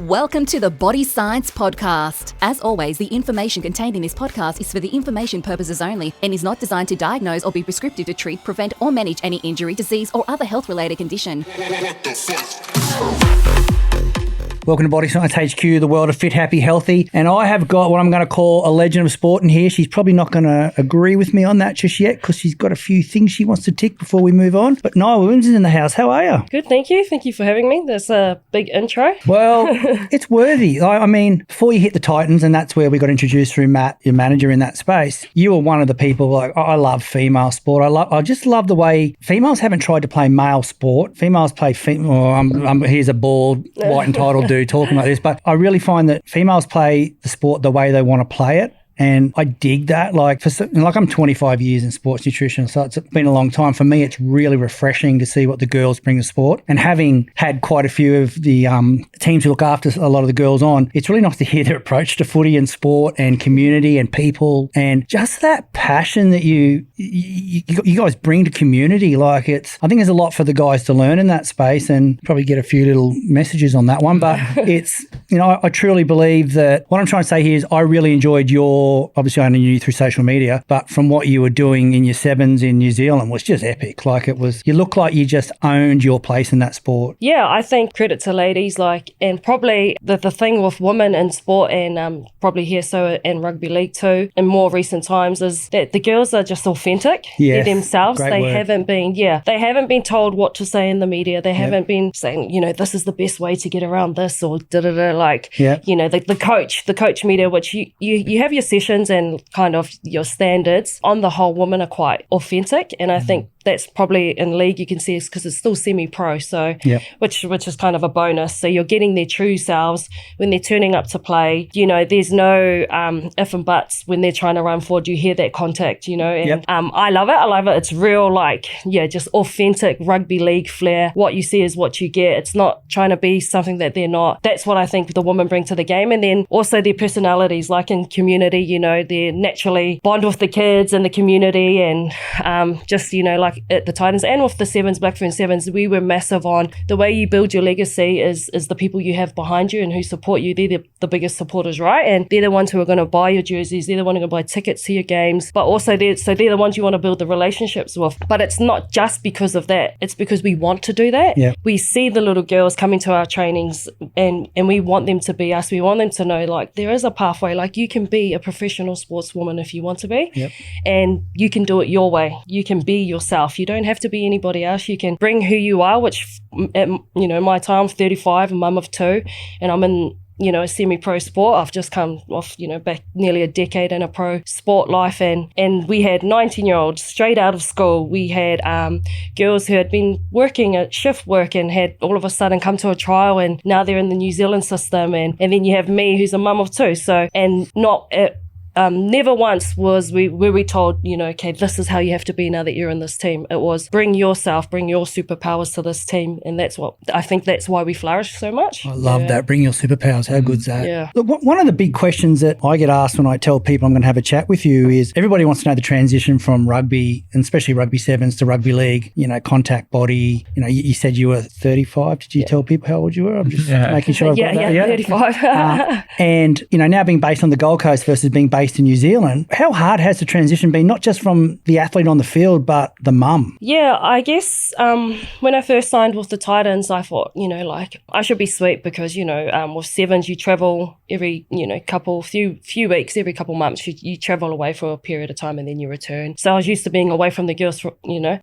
Welcome to the Body Science Podcast. As always, the information contained in this podcast is for the information purposes only and is not designed to diagnose or be prescriptive to treat, prevent, or manage any injury, disease, or other health-related condition. Welcome to Body Science HQ, the world of fit, happy, healthy. And I have got what I'm going to call a legend of sport in here. She's probably not going to agree with me on that just yet because she's got a few things she wants to tick before we move on. But Niall Williams is in the house. How are you? Good, thank you. Thank you for having me. That's a big intro. Well, it's worthy. I mean, before you hit the Titans, and that's where we got introduced through Matt, your manager in that space, you were one of the people, like, I love female sport. I just love the way females haven't tried to play male sport. Females play, here's a bald, white entitled dude talking like this, but I really find that females play the sport the way they want to play it. And I dig that. Like I'm 25 years in sports nutrition, so it's been a long time. For me, it's really refreshing to see what the girls bring to sport. And having had quite a few of the teams who look after a lot of the girls on, it's really nice to hear their approach to footy and sport and community and people and just that passion that you guys bring to community. Like I think there's a lot for the guys to learn in that space and probably get a few little messages on that one. But it's, I truly believe that what I'm trying to say here is I really enjoyed obviously I knew you through social media, but from what you were doing in your sevens in New Zealand was just epic. Like you look like you just owned your place in that sport. Yeah, I think credit to ladies, and probably the thing with women in sport and probably here so in rugby league too in more recent times is that the girls are just authentic. Yes, they're themselves. They haven't been told what to say in the media. They haven't been saying, this is the best way to get around this or the coach media, which you have your sessions and kind of your standards. On the whole, women are quite authentic, and I think that's probably in league you can see is because it's still semi-pro, so which is kind of a bonus. So you're getting their true selves when they're turning up to play. There's no if and buts when they're trying to run forward. You hear that contact, and I love it. It's real, just authentic rugby league flair. What you see is what you get. It's not trying to be something that they're not. That's what I think the women bring to the game, and then also their personalities, like in community. They naturally bond with the kids and the community, and like at the Titans and with the Sevens, Blackfern Sevens, we were massive on the way you build your legacy is the people you have behind you and who support you. They're the biggest supporters, right? And they're the ones who are going to buy your jerseys. They're the ones who are going to buy tickets to your games, but also they're the ones you want to build the relationships with. But it's not just because of that. It's because we want to do that. Yeah. We see the little girls coming to our trainings and we want them to be us. We want them to know there is a pathway. You can be a professional sportswoman if you want to be, and you can do it your way. You can be yourself. You don't have to be anybody else. You can bring who you are, which at my time, I'm 35, a mum of two, and I'm in a semi-pro sport. I've just come off, back nearly a decade in a pro sport life, and we had 19-year-olds straight out of school. We had girls who had been working at shift work and had all of a sudden come to a trial, and now they're in the New Zealand system, and then you have me who's a mum of two. So, and not never once were we told, okay, this is how you have to be now that you're in this team. It was bring yourself, bring your superpowers to this team. And that's why we flourish so much. I love that. Bring your superpowers. How good's that? Yeah. Look, one of the big questions that I get asked when I tell people I'm going to have a chat with you is everybody wants to know the transition from rugby, and especially rugby sevens, to rugby league, contact body. You said you were 35. Did you tell people how old you were? I'm just making sure I've got that. Yeah, 35. And, now being based on the Gold Coast versus being based in New Zealand, how hard has the transition been, not just from the athlete on the field, but the mum? Yeah, I guess when I first signed with the Titans, I thought, I should be sweet because, with sevens, you travel every, few weeks, every couple months, you travel away for a period of time and then you return. So I was used to being away from the girls,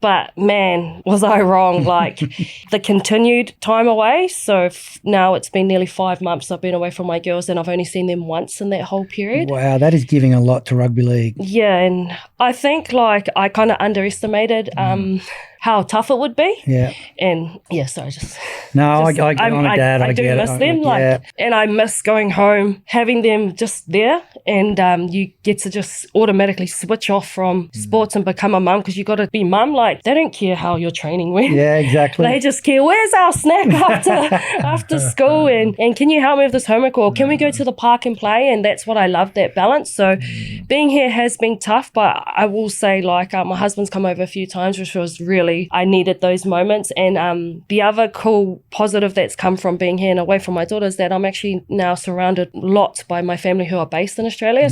but man, was I wrong, the continued time away. So now it's been nearly 5 months I've been away from my girls and I've only seen them once in that whole period. Wow, that is giving a lot to rugby league. Yeah, and I think I kind of underestimated how tough it would be. Yeah. And sorry, just... No, I get on it, Dad. I do miss them. And I miss going home, having them just there, and you get to just automatically switch off from sports and become a mum because you got to be mum. They don't care how your training went. Yeah, exactly. They just care, where's our snack after school, and can you help me with this homework, or can we go to the park and play? And that's what I love, that balance. So being here has been tough, but I will say my husband's come over a few times, which was really really, I needed those moments. And the other cool positive that's come from being here and away from my daughter is that I'm actually now surrounded lots by my family who are based in Australia.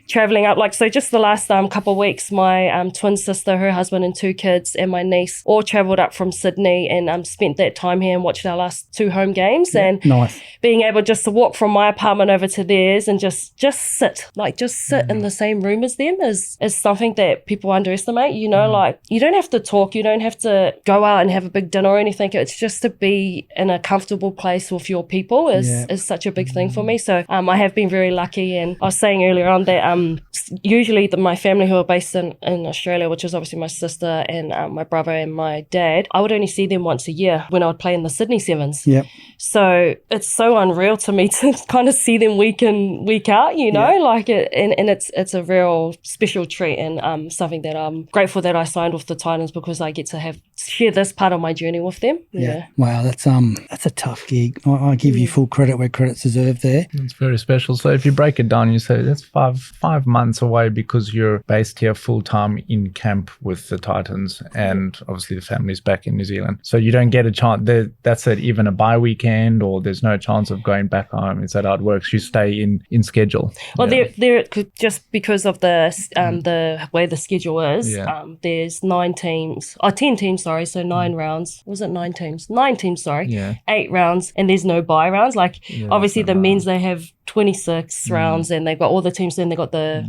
Traveling up, so just the last couple of weeks, my twin sister, her husband and 2 kids, and my niece all traveled up from Sydney and spent that time here and watched our last 2 home games. And nice. Being able just to walk from my apartment over to theirs and just sit in the same room as them is something that people underestimate. You don't have to talk, you don't have to go out and have a big dinner or anything. It's just to be in a comfortable place with your people is such a big thing for me. So I have been very lucky. And I was saying earlier on that usually my family who are based in Australia, which is obviously my sister and my brother and my dad, I would only see them once a year when I would play in the Sydney Sevens. Yep. So it's so unreal to me to kind of see them week in, week out, and it's a real special treat and something that I'm grateful that I signed with the Titans because I get to share this part of my journey with them. Yeah. Wow, that's a tough gig. I give you full credit where credit's deserved there. It's very special. So if you break it down, you say that's five months away because you're based here full time in camp with the Titans, and obviously the family's back in New Zealand. So you don't get a chance. That's it. Even a bye weekend, or there's no chance of going back home. Is that how it works? You stay in schedule. Well, there just because of the way the schedule is. There's 10 teams. Sorry, so 9 rounds. Was it 9 teams? 9 teams. Sorry. Yeah. 8 rounds, and there's no bye rounds. Obviously the men's they have 26 rounds, and they've got all the teams. Then they've got the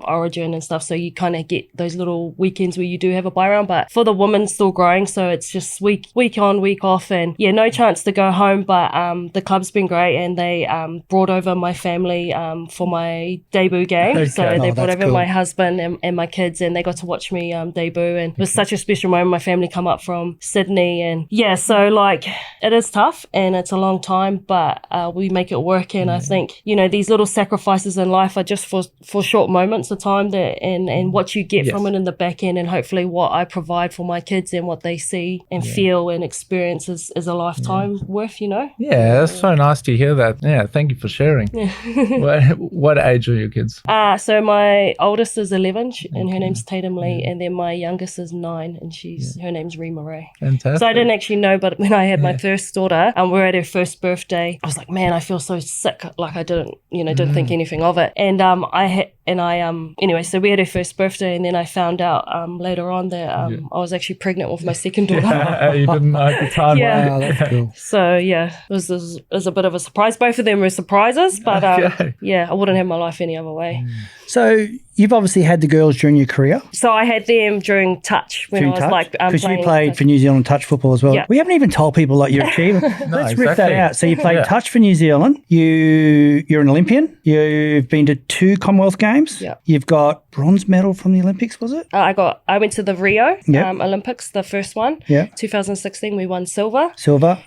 Origin and stuff. So you kind of get those little weekends where you do have a bye round. But for the women, still growing, so it's just week on, week off, and no chance to go home. But the club's been great, and they brought over my family for my debut game. Okay. So they brought over my husband and my kids, and they got to watch me debut. And it was such a special moment. My family come up from Sydney, and so it is tough, and it's a long time, but we make it work. And I think these little sacrifices in life are just for short moments of time and what you get from it in the back end, and hopefully what I provide for my kids and what they see and feel and experience is a lifetime worth, Yeah, that's so nice to hear that. Yeah, thank you for sharing. What age are your kids? So my oldest is 11 and her name's Tatum Lee, and then my youngest is 9 and her name's Rima Ray. Fantastic. So I didn't actually know, but when I had my first daughter and we were at her first birthday, I was like, man, I feel so sick. I didn't think anything of it. And anyway, so we had her first birthday, and then I found out later on that I was actually pregnant with my second daughter. You didn't know at the time. Wow, that's cool. So it was a bit of a surprise. Both of them were surprises, but I wouldn't have my life any other way. So you've obviously had the girls during your career. So I had them during touch when I was because you played for New Zealand touch football as well. Yeah. We haven't even told people your achievement. Let's rip that out. So you played touch for New Zealand. You're an Olympian. You've been to 2 Commonwealth Games. Yeah. You've got bronze medal from the Olympics, was it? I went to the Rio Olympics, the first one. Yeah. 2016 we won silver.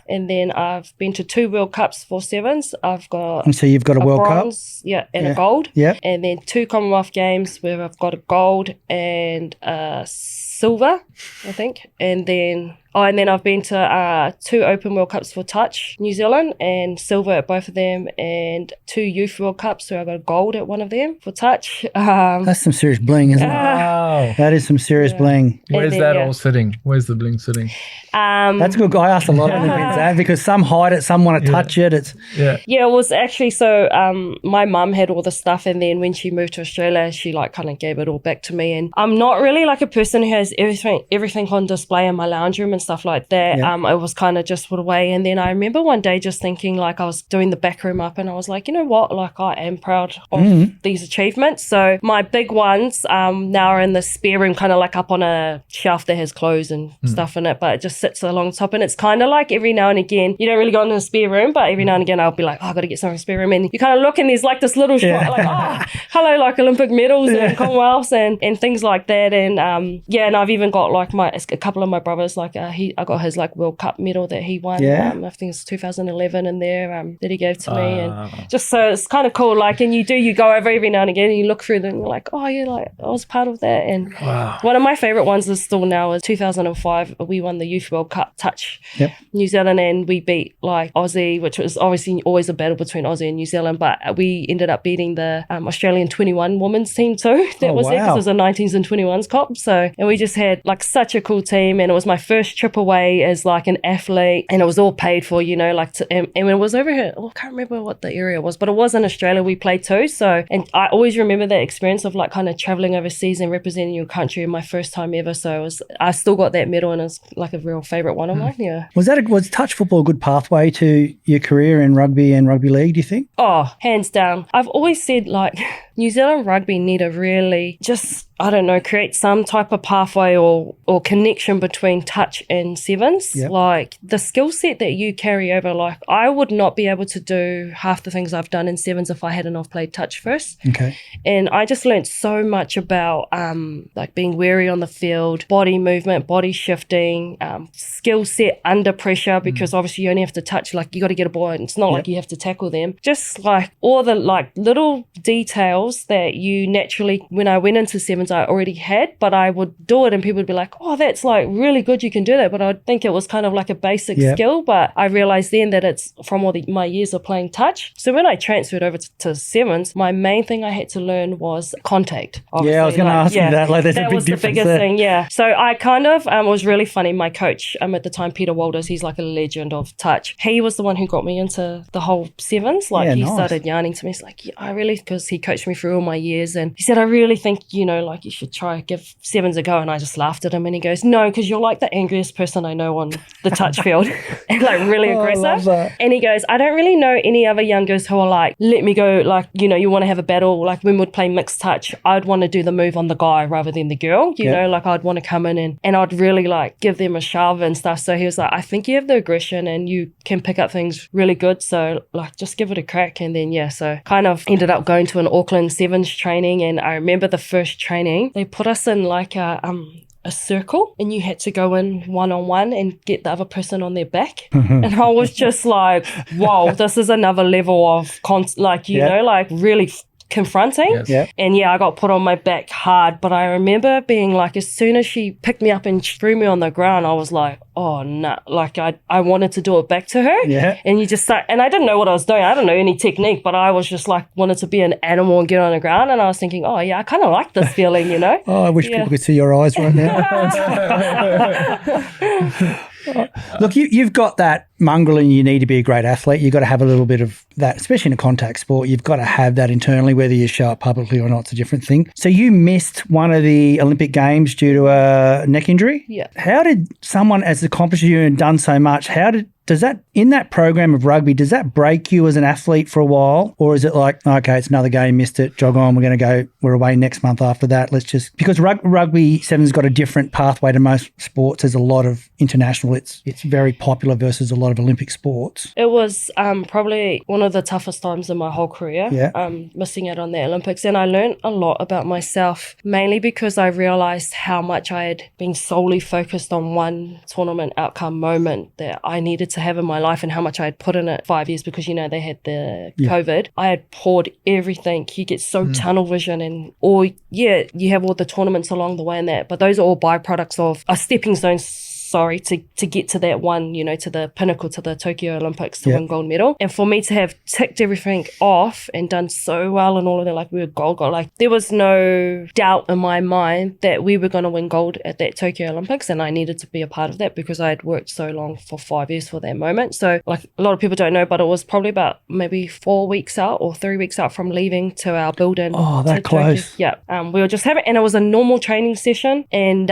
And then I've been to 2 World Cups for sevens. And so you've got a World bronze, Cup? and a gold. Yeah. And then 2 Commonwealth Games where I've got a gold and a silver, I think. And then I've been to 2 Open World Cups for touch, New Zealand, and silver at both of them, and 2 Youth World Cups where I got a gold at one of them for touch. That's some serious bling, isn't it? Wow. That is some serious bling. Where's that all sitting? Where's the bling sitting? That's a good guy. I asked a lot of Olympians that because some hide it, some want to touch it. It was actually my mum had all the stuff, and then when she moved to Australia, she kind of gave it all back to me. And I'm not really a person who has everything on display in my lounge room and stuff like that. It was kind of just put away. And then I remember one day just thinking I was doing the back room up, and I was like, you know what, I am proud of these achievements. So my big ones now are in the spare room, kind of up on a shelf that has clothes and stuff in it, but it just sits along top. And it's kind of every now and again, you don't really go in the spare room, but every now and again I'll be I've got to get something in the spare room, and you kind of look and there's this little shot hello, Olympic medals and Commonwealths and things like that. And and I've even got a couple of my brothers, I got his World Cup medal that he won. I think it's 2011 in there that he gave to me, and just so it's kind of cool. And you go over every now and again and you look through them and you're like, oh yeah, I was part of that. And one of my favorite ones is still now is 2005. We won the Youth World Cup touch New Zealand, and we beat Aussie, which was obviously always a battle between Aussie and New Zealand, but we ended up beating the Australian 21 women's team too. That was there because it was a 19s and 21s comp. So, and we just had like such a cool team, and it was my first trip away as like an athlete, and it was all paid for, you know, like and when it was over here, I can't remember what the area was, but it was in Australia we played too. So, and I always remember that experience of like kind of traveling overseas and representing your country, my first time ever. So I still got that medal, and it's like a real favorite one of mine. Yeah. Was touch football a good pathway to your career in rugby and rugby league, do you think? Oh, hands down. I've always said like New Zealand rugby need to really just, I don't know, create some type of pathway or connection between touch and sevens. Yep. Like the skill set that you carry over, like I would not be able to do half the things I've done in sevens if I hadn't have played touch first. Okay. And I just learned so much about like being wary on the field, body movement, body shifting, skill set under pressure, because obviously you only have to touch, like you got to get a ball and it's not like you have to tackle them. Just like all the like little details that you naturally, when I went into sevens, I already had, but I would do it and people would be like, oh, that's like really good, you can do that. But I'd think it was kind of like a basic skill, but I realized then that it's from all my years of playing touch. So when I transferred over to sevens, my main thing I had to learn was contact. Obviously. Yeah, I was going to ask you that. Like, there's a big was the difference biggest there. thing, yeah. So I kind of was really funny. My coach at the time, Peter Walters, he's like a legend of touch. He was the one who got me into the whole sevens. Like he started yarning to me. He's like, yeah, I really, because he coached me through all my years, and he said, I really think, you know, like you should try give sevens a go. And I just laughed at him, and he goes, no, because you're like the angriest person I know on the touch field, and like really aggressive. I love that. And he goes, I don't really know any other youngers who are like, let me go, like, you know, you want to have a battle. Like when we'd play mixed touch, I'd want to do the move on the guy rather than the girl, you know, like I'd want to come in and I'd really like give them a shove and stuff. So he was like, I think you have the aggression and you can pick up things really good. So like, just give it a crack. And then, so kind of ended up going to an Auckland Sevens training. And I remember the first training, they put us in like a circle, and you had to go in one-on-one and get the other person on their back. And I was just like, whoa, this is another level of you know, like really confronting. And I got put on my back hard, but I remember being like, as soon as she picked me up and threw me on the ground, I was like, oh no, like I wanted to do it back to her. And you just start, and I didn't know what I was doing, I don't know any technique, but I was just like wanted to be an animal and get on the ground, and I was thinking, oh yeah, I kind of like this feeling, you know. Oh, I wish people could see your eyes right now. Look, you've got that mongrel, and you need to be a great athlete. You've got to have a little bit of that, especially in a contact sport. You've got to have that internally, whether you show up publicly or not, it's a different thing. So you missed one of the Olympic Games due to a neck injury? Yeah. How did someone as accomplished you and done so much, does that, in that program of rugby, does that break you as an athlete for a while? Or is it like, okay, it's another game, missed it, jog on, we're away next month after that, let's just, because rugby sevens got a different pathway to most sports. There's a lot of international, it's very popular versus a lot of Olympic sports. It was probably one of the toughest times in my whole career, missing out on the Olympics. And I learned a lot about myself, mainly because I realized how much I had been solely focused on one tournament outcome moment that I needed to have in my life, and how much I had put in it 5 years, because, you know, they had the COVID. I had poured everything. You get so tunnel vision, and you have all the tournaments along the way and that, but those are all byproducts of a stepping stone, to get to that one, you know, to the pinnacle, to the Tokyo Olympics, to win gold medal. And for me to have ticked everything off and done so well and all of that, like we were gold, like there was no doubt in my mind that we were going to win gold at that Tokyo Olympics, and I needed to be a part of that because I had worked so long for 5 years for that moment. So like a lot of people don't know, but it was probably about maybe 4 weeks out or 3 weeks out from leaving to our building. Oh, that close. Tokyo. Yeah. We were just having, and it was a normal training session, and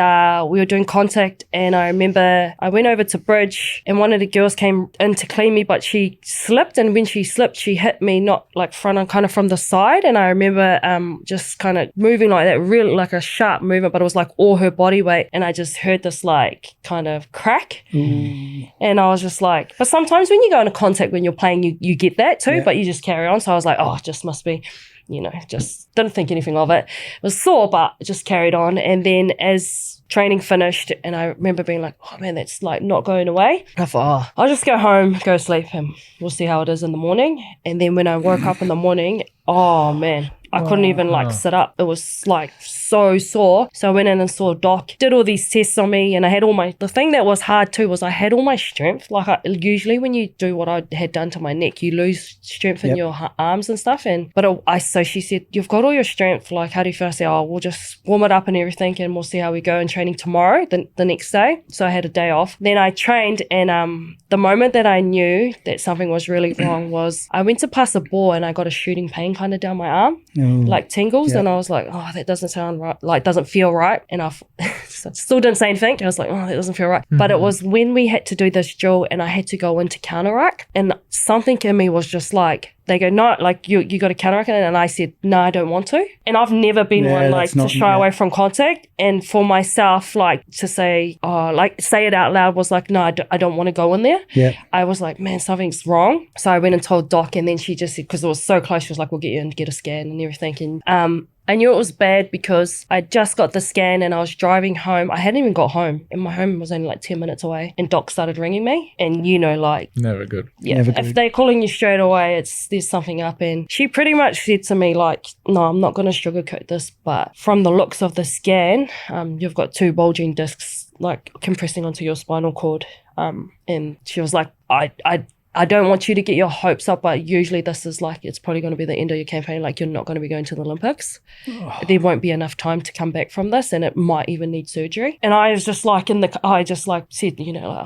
we were doing contact, and I remember I went over to bridge, and one of the girls came in to clean me, but she slipped, and when she slipped, she hit me not like front on, kind of from the side. And I remember just kind of moving like that, really like a sharp movement, but it was like all her body weight, and I just heard this like kind of crack. And I was just like, but sometimes when you go into contact when you're playing, you get that too, but you just carry on. So I was like, oh, it just must be, you know, just didn't think anything of it. It was sore, but it just carried on. And then as training finished, and I remember being like, oh man, that's like not going away. I thought, I'll just go home, go sleep, and we'll see how it is in the morning. And then when I woke up in the morning, oh man, I couldn't even like sit up. It was like so sore. So I went in and saw a doc, did all these tests on me, and I had the thing that was hard too was I had all my strength. Like usually when you do what I had done to my neck, you lose strength in your arms and stuff. So she said, you've got all your strength. Like, how do you feel? I said, we'll just warm it up and everything, and we'll see how we go in training tomorrow, the next day. So I had a day off. Then I trained, and the moment that I knew that something was really wrong was I went to pass a ball and I got a shooting pain kind of down my arm, like tingles. And I was like, that doesn't sound right, like doesn't feel right. And I still didn't say anything. I was like, that doesn't feel right. But it was when we had to do this drill and I had to go into counteract, and something in me was just like, they go, no, like you got to counteract it. And I said, no, I don't want to. And I've never been one like to shy away from contact. And for myself, like to say, say it out loud was like, no, I don't want to go in there. Yeah. I was like, man, something's wrong. So I went and told Doc, and then she just said, because it was so close, she was like, we'll get you in to get a scan and everything. And I knew it was bad because I just got the scan and I was driving home. I hadn't even got home, and my home was only like 10 minutes away, and Doc started ringing me, and like never good. Yeah, never if good. they're calling you straight away, there's something up. And she pretty much said to me like, no, I'm not going to sugarcoat this, but from the looks of the scan, you've got 2 bulging discs like compressing onto your spinal cord. And she was like, I don't want you to get your hopes up, but usually this is like, it's probably going to be the end of your campaign. Like, you're not going to be going to the Olympics. There won't be enough time to come back from this, and it might even need surgery. And I was just like I just like said,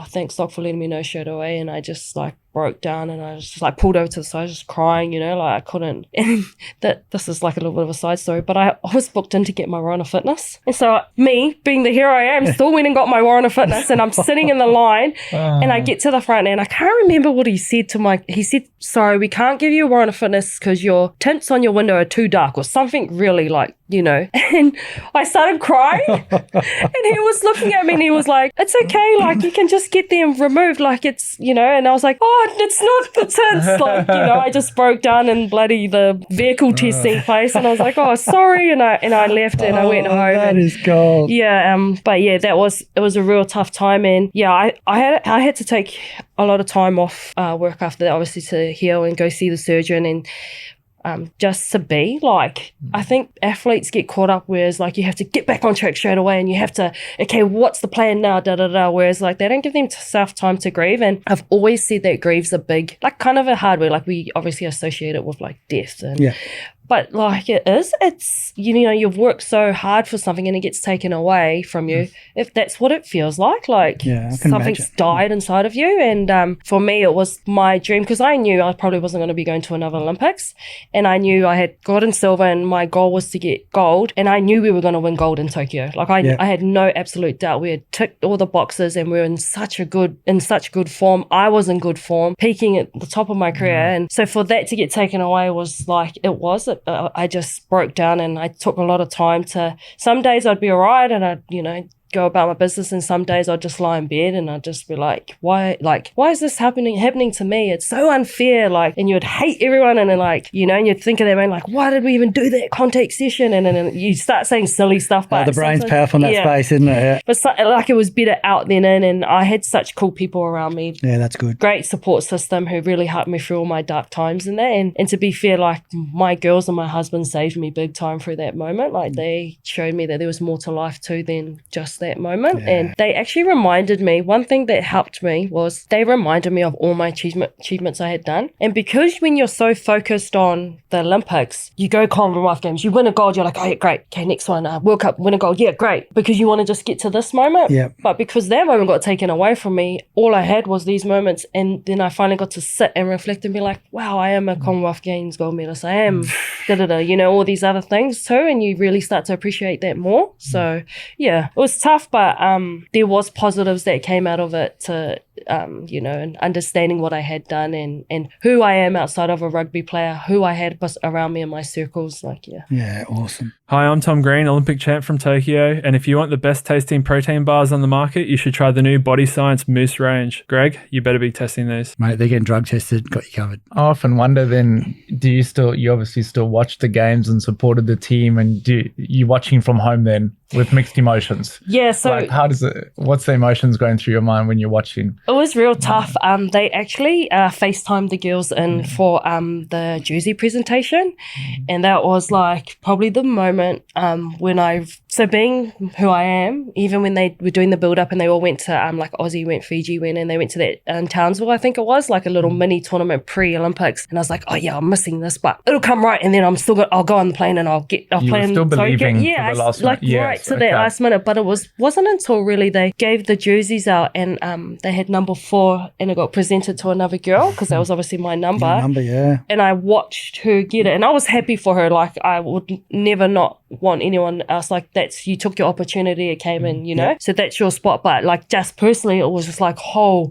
thanks Doc for letting me know straight away. And I just like broke down, and I was just like pulled over to the side, just crying, like I couldn't. And this is like a little bit of a side story, but I was booked in to get my Warrant of Fitness. And so me, being the hero I am, still went and got my Warrant of Fitness, and I'm sitting in the line, and I get to the front, and I can't remember what he said he said, sorry, we can't give you a Warrant of Fitness because your tints on your window are too dark, or something really like, and I started crying, and he was looking at me, and he was like, it's okay, like you can just get them removed, like it's, and I was like, it's not the tints, like, I just broke down in bloody the vehicle testing place, and I was like, sorry, and I left, and I went home. That is gold. Yeah, but yeah, it was a real tough time, and yeah, I had to take a lot of time off work after that, obviously, to heal and go see the surgeon, and just to be like, I think athletes get caught up whereas like you have to get back on track straight away, and you have to, okay, what's the plan now, whereas like they don't give themselves time to grieve. And I've always said that grieve's a big, like kind of a hard word, like we obviously associate it with like death, and but like it's you've worked so hard for something and it gets taken away from you. If that's what it feels like something's died inside of you. And for me, it was my dream, because I knew I probably wasn't going to be going to another Olympics, and I knew I had gotten silver, and my goal was to get gold, and I knew we were going to win gold in Tokyo. Like I had no absolute doubt. We had ticked all the boxes, and we were in such good form. I was in good form, peaking at the top of my career, and so for that to get taken away was like I just broke down, and I took a lot of time to. Some days I'd be all right, and I'd go about my business, and some days I'd just lie in bed and I'd just be like, why is this happening to me? It's so unfair, like, and you'd hate everyone, and then like, and you'd think of that, man, like, why did we even do that contact session? And then you start saying silly stuff, but the brain's powerful in that space, isn't it? Yeah. But like it was better out than in, and I had such cool people around me. Yeah, that's good. Great support system who really helped me through all my dark times and that, and to be fair, like my girls and my husband saved me big time through that moment. Like they showed me that there was more to life too than just that moment. And they actually reminded me, one thing that helped me was they reminded me of all my achievements I had done. And because when you're so focused on the Olympics, you go Commonwealth Games, you win a gold, you're like, oh yeah, great, okay, next one, World Cup, win a gold, yeah, great, because you want to just get to this moment. But because that moment got taken away from me, all I had was these moments, and then I finally got to sit and reflect and be like, wow, I am a Commonwealth Games gold medalist, I am all these other things too, and you really start to appreciate that more. So yeah, it was tough, but there was positives that came out of it to and understanding what I had done and who I am outside of a rugby player, who I had around me in my circles. Yeah, awesome. Hi, I'm Tom Green, Olympic champ from Tokyo, and if you want the best tasting protein bars on the market, you should try the new Body Science Mousse range. Greg, you better be testing these. Mate, they're getting drug tested, got you covered. I often wonder then, you obviously still watch the games and supported the team, and you watching from home then with mixed emotions. Yeah, so like, what's the emotions going through your mind when you're watching? it was real tough. They actually FaceTimed the girls in for the jersey presentation, and that was like probably the moment when so being who I am, even when they were doing the build up and they all went to like Aussie went, Fiji went, and they went to that Townsville, I think it was, like a little mini tournament pre-Olympics, and I was like, oh yeah, I'm missing this, but it'll come right, and then I'll go on the plane and I'll play. Still believing for the last like minute. right to that last minute, but it wasn't until really they gave the jerseys out and they had number 4 and it got presented to another girl because that was obviously my number. And I watched her get it, and I was happy for her. Like I would never not want anyone else. Like you took your opportunity, it came in, you know. So that's your spot. But like just personally, it was just like,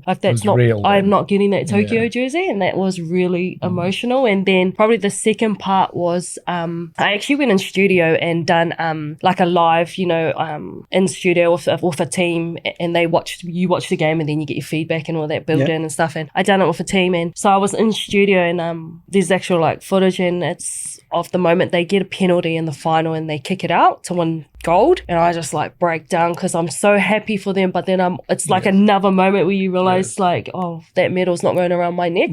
like that's not real. I'm not getting that Tokyo jersey, and that was really emotional. And then probably the second part was I actually went in studio and done like a live, in studio with a team, and you watch the game and then you get your feedback and all that build in and stuff. And I done it with a team, and so I was in studio, and there's actual like footage, and it's of the moment they get a penalty in the final and they kick it out to win gold, and I just like break down because I'm so happy for them, but then it's like another moment where you realize like, oh, that medal's not going around my neck.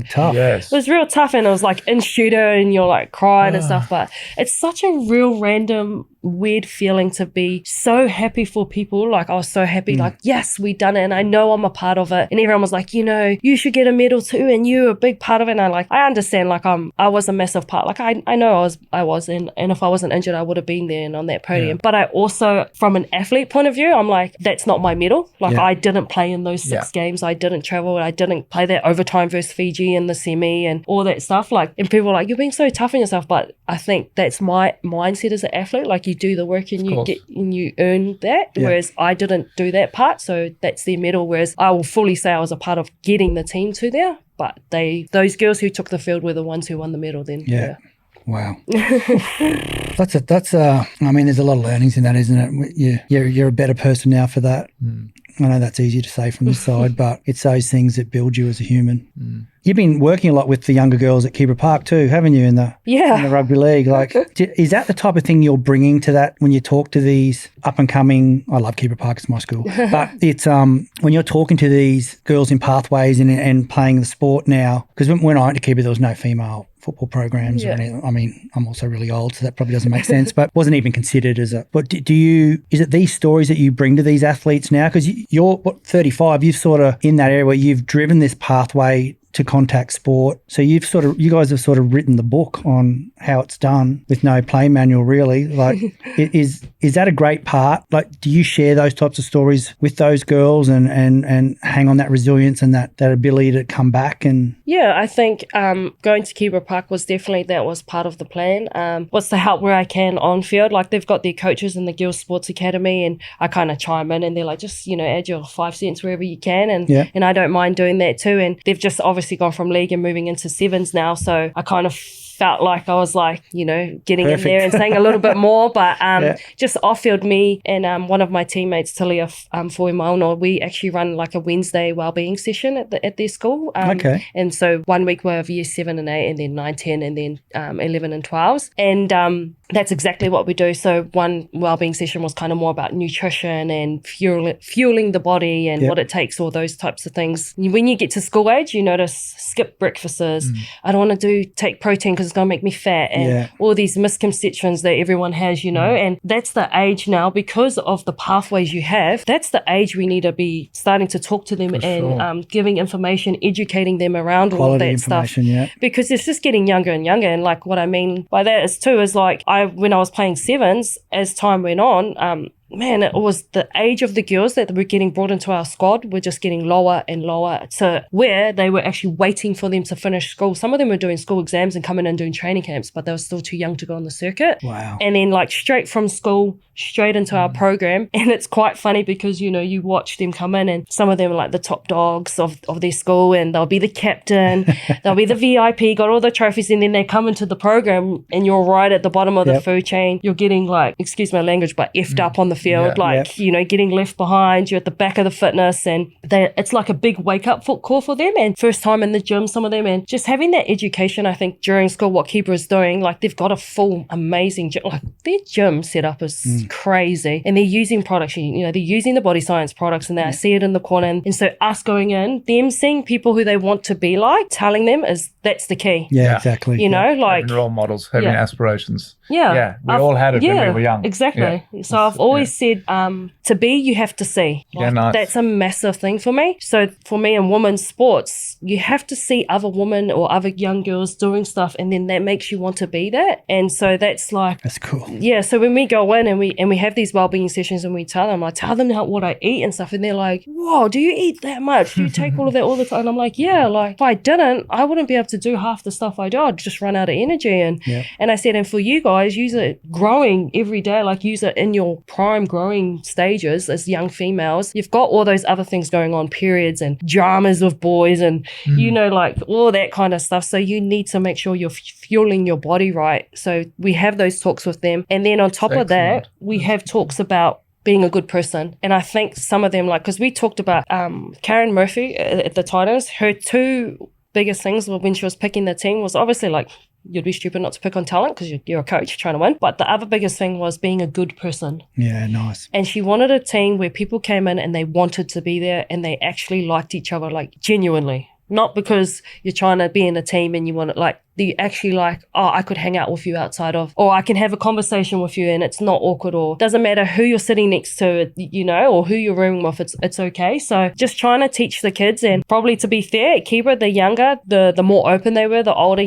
Tough. It was real tough, and it was like in studio and you're like crying and stuff, but it's such a real random weird feeling to be so happy for people. Like I was so happy, like yes, we done it, and I know I'm a part of it, and everyone was like, you should get a medal too, and you're a big part of it. And I understand, like I was a massive part, like I know I was and if I wasn't injured I would have been there and on that podium. But I also, from an athlete point of view, I'm like, that's not my medal. Like I didn't play in those 6 games, I didn't travel, I didn't play that overtime versus Fiji in the semi and all that stuff. Like, and people are like, you're being so tough on yourself, but I think that's my mindset as an athlete. Like you do the work and you earn that, whereas I didn't do that part, so that's their medal. Whereas I will fully say I was a part of getting the team to there, but those girls who took the field were the ones who won the medal then. Wow. That's I mean, there's a lot of learnings in that, isn't it? You're a better person now for that. I know that's easy to say from the side, but it's those things that build you as a human. You've been working a lot with the younger girls at Kibra Park too, haven't you, in the rugby league? Like, is that the type of thing you're bringing to that when you talk to these up-and-coming, I love Kibra Park, it's my school, but it's when you're talking to these girls in pathways and playing the sport now, because when I went to Kibra, there was no female football programs or anything. I mean, I'm also really old, so that probably doesn't make sense, but wasn't even considered as a... But is it these stories that you bring to these athletes now? Because you're, 35, you've sort of, in that area where you've driven this pathway to contact sport. So you guys have sort of written the book on how it's done with no play manual, really. Like, is that a great part? Like, do you share those types of stories with those girls and hang on that resilience and that ability to come back? And I think going to Kibra Park was part of the plan. Was to help where I can on field. Like, they've got their coaches in the Girls Sports Academy, and I kind of chime in, and they're like, just add your 5 cents wherever you can, and I don't mind doing that too. And they've just obviously gone from league and moving into sevens now, so I kind of felt like I was like, getting in there and saying a little bit more, but just off-field, me and one of my teammates, Talia Foimaono, we actually run like a Wednesday wellbeing session at their school. And so 1 week we have year 7 and 8, and then 9, 10, and then 11 and 12s. And that's exactly what we do. So one wellbeing session was kind of more about nutrition and fueling the body and what it takes, all those types of things. When you get to school age, you notice skip breakfasts. I don't want to take protein because it's going to make me fat, and all these misconceptions that everyone has, and that's the age now, because of the pathways you have, that's the age we need to be starting to talk to them and giving information, educating them around all of that stuff. Because it's just getting younger and younger. And like what I mean by that is like when I was playing sevens, as time went on, man, it was the age of the girls that were getting brought into our squad were just getting lower and lower, to where they were actually waiting for them to finish school. Some of them were doing school exams and coming in and doing training camps, but they were still too young to go on the circuit. Wow. And then like straight from school, straight into our program. And it's quite funny because, you watch them come in, and some of them are like the top dogs of their school, and they'll be the captain, they'll be the VIP, got all the trophies, and then they come into the program and you're right at the bottom of the food chain. You're getting like, excuse my language, but effed up on the field, getting left behind, you're at the back of the fitness, and it's like a big wake-up call for them, and first time in the gym, some of them, and just having that education, I think, during school, what Kibra is doing, like they've got a full, amazing gym, like their gym setup is crazy, and they're using products, they're using the body science products, and I see it in the corner, and so us going in, them seeing people who they want to be like, telling them that's the key. Yeah, exactly. Like having role models, having aspirations. Yeah. We all had it when we were young. Exactly. Yeah. So I've always said, to be, you have to see. Like, nice. That's a massive thing for me. So for me in women's sports, you have to see other women or other young girls doing stuff, and then that makes you want to be that. And so that's cool. Yeah. So when we go in and we have these wellbeing sessions, and I tell them what I eat and stuff, and they're like, whoa, do you eat that much? Do you take all of that all the time? And I'm like, yeah, like if I didn't, I wouldn't be able to do half the stuff I do. I'd just run out of energy. And I said, and for you guys, use it growing every day, like use it in your prime growing stages as young females. You've got all those other things going on, periods and dramas with boys and, like all that kind of stuff. So you need to make sure you're fueling your body right. So we have those talks with them. And then on top of that, we have talks about being a good person. And I think some of them, like, because we talked about Karen Murphy at the Titans, her two biggest things when she was picking the team was obviously like, you'd be stupid not to pick on talent because you're a coach trying to win. But the other biggest thing was being a good person. Yeah, nice. And she wanted a team where people came in and they wanted to be there and they actually liked each other, like genuinely. Not because you're trying to be in a team and you want to, like, you actually like, oh, I could hang out with you outside of, or I can have a conversation with you and it's not awkward, or doesn't matter who you're sitting next to, or who you're rooming with, it's okay. So just trying to teach the kids, and probably to be fair, at Kibra, the younger, the more open they were, the older,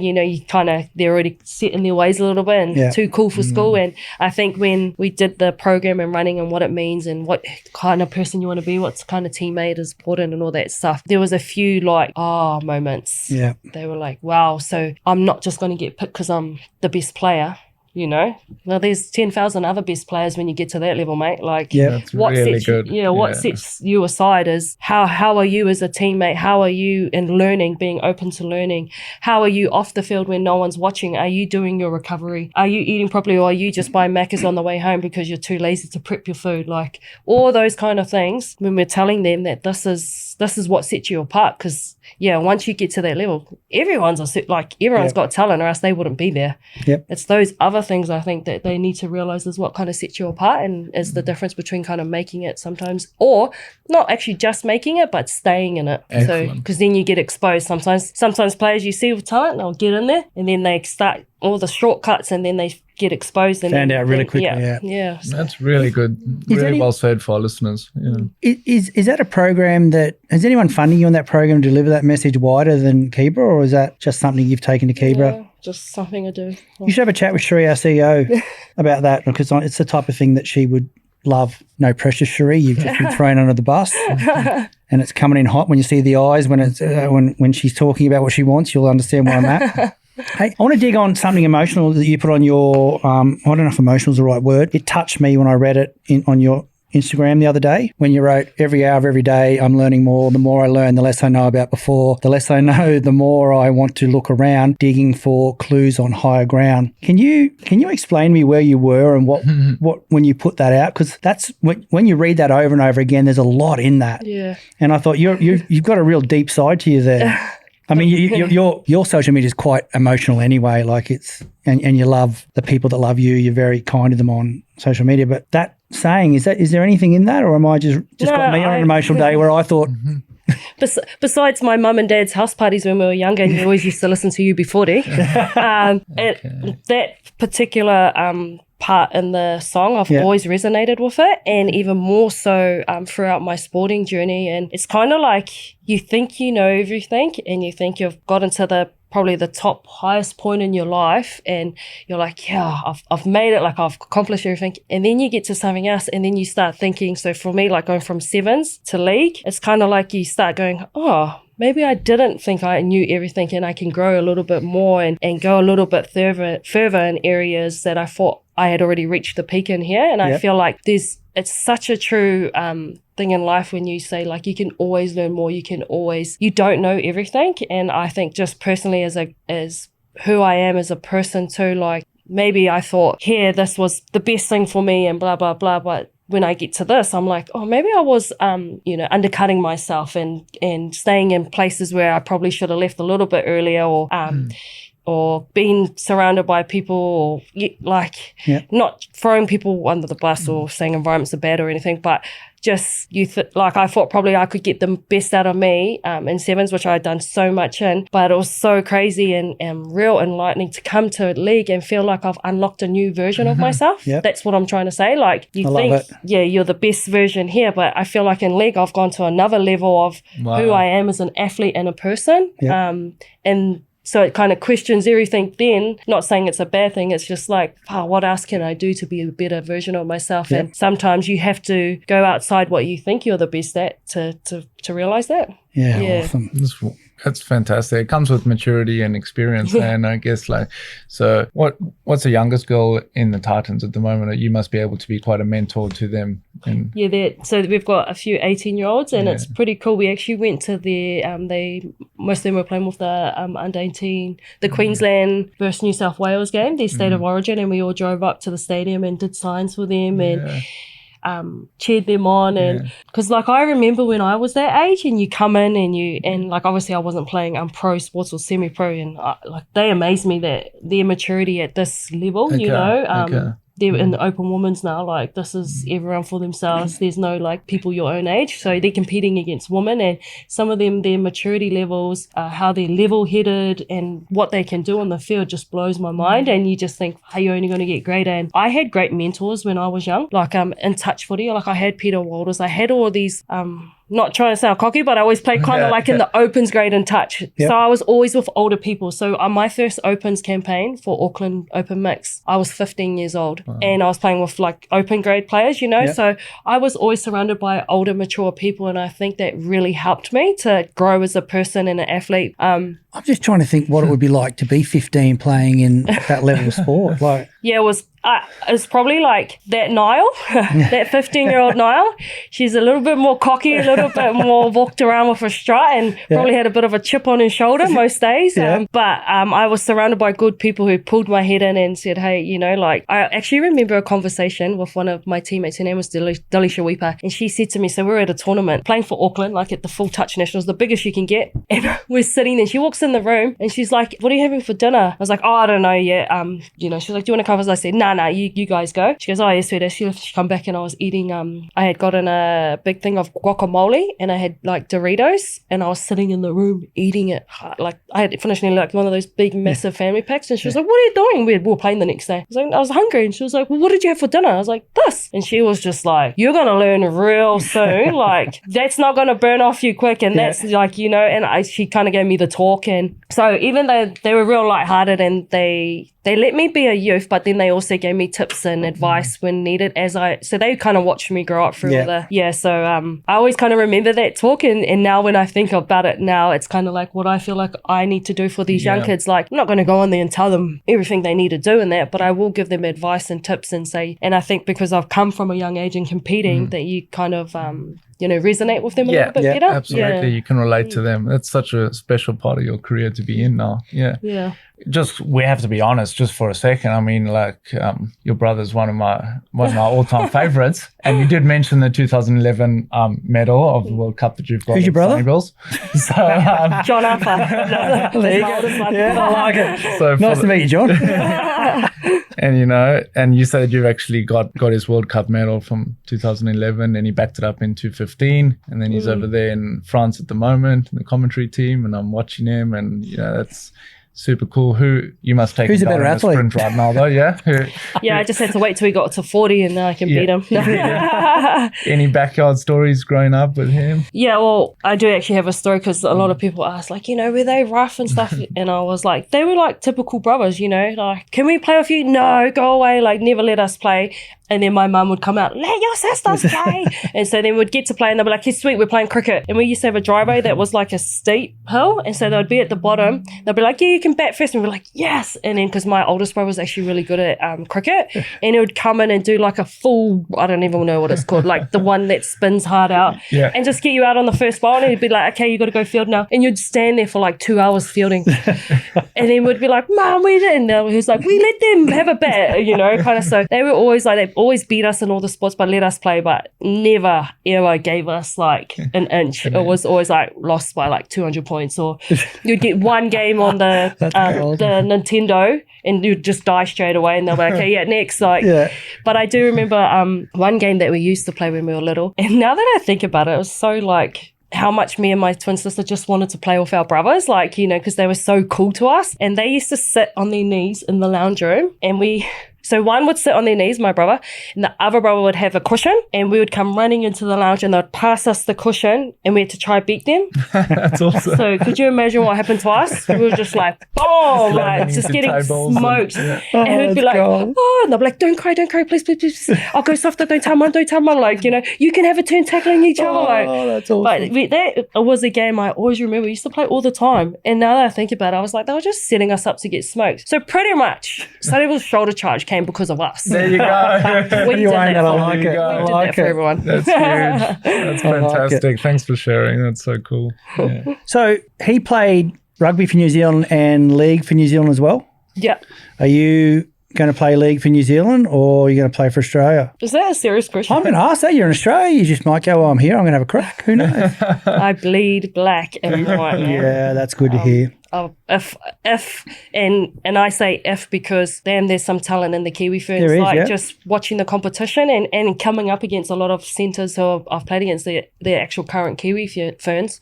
they're already set in their ways a little bit and too cool for school. And I think when we did the program and running and what it means and what kind of person you want to be, what kind of teammate is important and all that stuff, there was a few like, moments. Yeah. They were like, wow, so I'm not just going to get picked because I'm the best player. Well, there's 10,000 other best players when you get to that level, mate. Like, that's what really sets good. What sets you aside is how are you as a teammate? How are you in learning, being open to learning? How are you off the field when no one's watching? Are you doing your recovery? Are you eating properly, or are you just buying Macca's on the way home because you're too lazy to prep your food? Like, all those kind of things, when we're telling them that this is what sets you apart, because once you get to that level, everyone's got talent, or else they wouldn't be there. Yep. It's those other things I think that they need to realize is what kind of sets you apart, and is the difference between kind of making it sometimes, or not actually just making it, but staying in it. Excellent. So, because then you get exposed. Sometimes players you see with talent, they'll get in there and then they start all the shortcuts and then they get exposed and found out really quickly. So. That's really good. Really well said for our listeners. Yeah. Is that a program that, has anyone funding you on that program to deliver that message wider than Kibra, or is that just something you've taken to Kibra? Yeah, just something I do. You should have a chat with Sheree, our CEO, about that, because it's the type of thing that she would love. No pressure, Sheree. You've just been thrown under the bus, and it's coming in hot when you see the eyes when it's when she's talking about what she wants. You'll understand where I'm at. Hey, I want to dig on something emotional that you put on your, I don't know if emotional is the right word. It touched me when I read it on your Instagram the other day, when you wrote, every hour of every day I'm learning more. The more I learn, the less I know about before. The less I know, the more I want to look around, digging for clues on higher ground. Can you explain to me where you were and what when you put that out? Because that's when you read that over and over again, there's a lot in that. Yeah. And I thought you've got a real deep side to you there. I mean, your social media is quite emotional anyway. Like and you love the people that love you. You're very kind to them on social media. But that saying, is there anything in that, or am I just got me on an emotional day where I thought? Besides my mum and dad's house parties when we were younger, and you always used to listen to UB40, that particular part in the song, I've always resonated with it, and even more so throughout my sporting journey. And it's kind of like you think you know everything, and you think you've gotten to probably the top highest point in your life, and you're like, I've made it, like I've accomplished everything. And then you get to something else, and then you start thinking, so for me, like going from sevens to league, it's kind of like you start going, maybe I didn't think I knew everything, and I can grow a little bit more and go a little bit further in areas that I thought I had already reached the peak in here. And I feel like it's such a true thing in life when you say, like, you can always learn more, you don't know everything. And I think just personally as who I am as a person too, like maybe I thought, this was the best thing for me and blah, blah, blah, but when I get to this, I'm like, oh, maybe I was, undercutting myself and staying in places where I probably should have left a little bit earlier, or being surrounded by people, or not throwing people under the bus or saying environments are bad or anything, but just I thought probably I could get the best out of me in sevens, which I had done so much in, but it was so crazy and real enlightening to come to league and feel like I've unlocked a new version of myself. Yep. That's what I'm trying to say. Like, you think, you're the best version here, but I feel like in league I've gone to another level of who I am as an athlete and a person. Yep. And so it kind of questions everything then. Not saying it's a bad thing. It's just like, what else can I do to be a better version of myself? Yep. And sometimes you have to go outside what you think you're the best at to realize that. Yeah. Awesome. That's fantastic. It comes with maturity and experience. And I guess so what's the youngest girl in the Titans at the moment? You must be able to be quite a mentor to them. So we've got a few 18-year-olds and it's pretty cool. We actually went to most of them were playing with the under 18, the Queensland versus New South Wales game, their state of origin, and we all drove up to the stadium and did signs for them and cheered them on. And because I remember when I was that age and you come in and obviously I wasn't playing pro sports or semi-pro, and they amazed me that their maturity at this level, they're in the open women's now, this is everyone for themselves. There's no people your own age, so they're competing against women, and some of them, their maturity levels, how they're level-headed and what they can do on the field just blows my mind. And you just think, hey, you're only going to get greater. And I had great mentors when I was young, in touch footy. I had Peter Walters, I had all of these not trying to sound cocky, but I always played kind of in the opens grade in touch. Yep. So I was always with older people. So on my first opens campaign for Auckland Open Mix, I was 15 years old. Wow. And I was playing with open grade players, Yep. So I was always surrounded by older, mature people. And I think that really helped me to grow as a person and an athlete. I'm just trying to think what it would be like to be 15 playing in that level of sport. Yeah, it was probably that Niall, that 15-year-old Niall. She's a little bit more cocky, a little bit more walked around with a strut, and probably had a bit of a chip on her shoulder most days. But I was surrounded by good people who pulled my head in and said, hey, I actually remember a conversation with one of my teammates. Her name was Delisha Weeper, and she said to me, so we're at a tournament playing for Auckland, at the full touch nationals, the biggest you can get. And we're sitting there. She walks in the room and she's like, what are you having for dinner? I was like, oh, I don't know yet. She's like, do you want to come? I said, nah, you guys go. She goes, oh, yes, sweetie. She come back and I was eating, I had gotten a big thing of guacamole and I had Doritos, and I was sitting in the room eating it. I had finished nearly one of those big, massive family packs, and she was like, what are you doing? We were playing the next day. I was hungry, and she was like, well, what did you have for dinner? I was like, this. And she was just like, you're going to learn real soon. That's not going to burn off you quick. And that's and she kind of gave me the talk. And so even though they were real lighthearted and they let me be a youth, but then they also gave me tips and advice when needed so they kind of watched me grow up through so I always kind of remember that talk, and now when I think about it now, it's kind of what I feel like I need to do for these young kids. I'm not going to go on there and tell them everything they need to do in that, but I will give them advice and tips and say, and I think because I've come from a young age and competing, that you kind of resonate with them a little bit better. Absolutely. You can relate to them. That's such a special part of your career to be in now. Yeah. We have to be honest just for a second. I mean, your brother's one of my all-time favorites, and you did mention the 2011 medal of the World Cup that you've got. Who's your brother? So, John Arthur. There you go. Yeah, I like it. So nice to meet you, John. And and you said you've actually got his World Cup medal from 2011, and he backed it up in 2015, and then he's over there in France at the moment in the commentary team, and I'm watching him, and that's super cool. Who you must take? Who's a better athlete sprint right now, though? Yeah. I just had to wait till he got to 40, and then I can beat him. Any backyard stories growing up with him? Yeah, well, I do actually have a story because a lot of people ask, were they rough and stuff? And I was like, they were typical brothers, can we play with you? No, go away. Never let us play. And then my mum would come out, let your sisters play. And so then we'd get to play and they'd be like, hey, sweet, we're playing cricket. And we used to have a driveway that was a steep hill. And so they'd be at the bottom. They'd be like, yeah, you can bat first. And we're like, yes. And then because my oldest brother was actually really good at cricket, and he would come in and do a full, I don't even know what it's called, the one that spins hard out, and just get you out on the first ball. And he'd be like, okay, you got to go field now. And you'd stand there for 2 hours fielding. And then we'd be like, Mum, we didn't. And he was like, we let them have a bat, kind of. So they were always like that. always beat us in all the sports, but let us play, but never ever gave us like an inch. It was always like lost by like 200 points, or you'd get one game on the Nintendo and you'd just die straight away, and they'll be like, okay, yeah, next. Like, but I do remember one game that we used to play when we were little, and now that I think about it, it was so like how much me and my twin sister just wanted to play with our brothers, like, you know, because they were so cool to us. And they used to sit on their knees in the lounge room, and so one would sit on their knees, my brother, and the other brother would have a cushion, and we would come running into the lounge, and they'd pass us the cushion, and we had to try beat them. That's awesome. So could you imagine what happened to us? We were just like, boom, like just getting smoked. And we'd be like, oh, and they'd be like, don't cry, please. I'll go softer, don't tell mum. Like, you know, you can have a turn tackling each other. Like, that's awesome. But that was a game I always remember. We used to play all the time. And now that I think about it, I was like, they were just setting us up to get smoked. So pretty much, Sunnyville's shoulder charge came because of us. There you go. We did that I for like it. I We did like that for it. everyone. That's huge. That's fantastic. Thanks for sharing. That's so cool. Yeah. So he played rugby for New Zealand and league for New Zealand as well. Yeah. Are you going to play league for New Zealand, or are you going to play for Australia? Is that a serious question? I'm going to ask that. You're in Australia. You just might go, well, I'm here. I'm going to have a crack. Who knows? I bleed black and white, man. Yeah, that's good to hear. Oh, if and I say if because damn, there's some talent in the Kiwi ferns. There is, like yeah. just watching the competition and coming up against a lot of centres who I've played against, the actual current Kiwi ferns.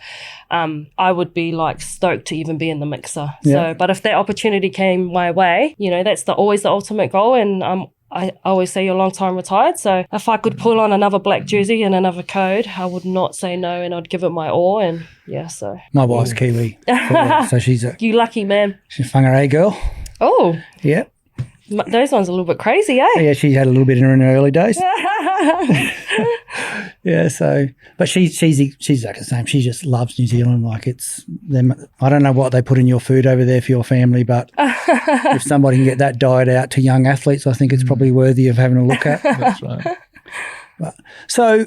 I would be like stoked to even be in the mixer. Yeah. So, but if that opportunity came my way, you know, that's always the ultimate goal. And I always say you're a long time retired. So if I could pull on another black jersey and another code, I would not say no, and I'd give it my all. And yeah, so. My wife's Kiwi, so she's a You lucky man. Whangarei girl. Oh, Yeah. those ones are a little bit crazy, eh? Yeah, she had a little bit in her in the early days. Yeah, so, but she's exactly the same. She just loves New Zealand. Like it's them. I don't know what they put in your food over there for your family, but if somebody can get that diet out to young athletes, I think it's probably worthy of having a look at. That's right. So,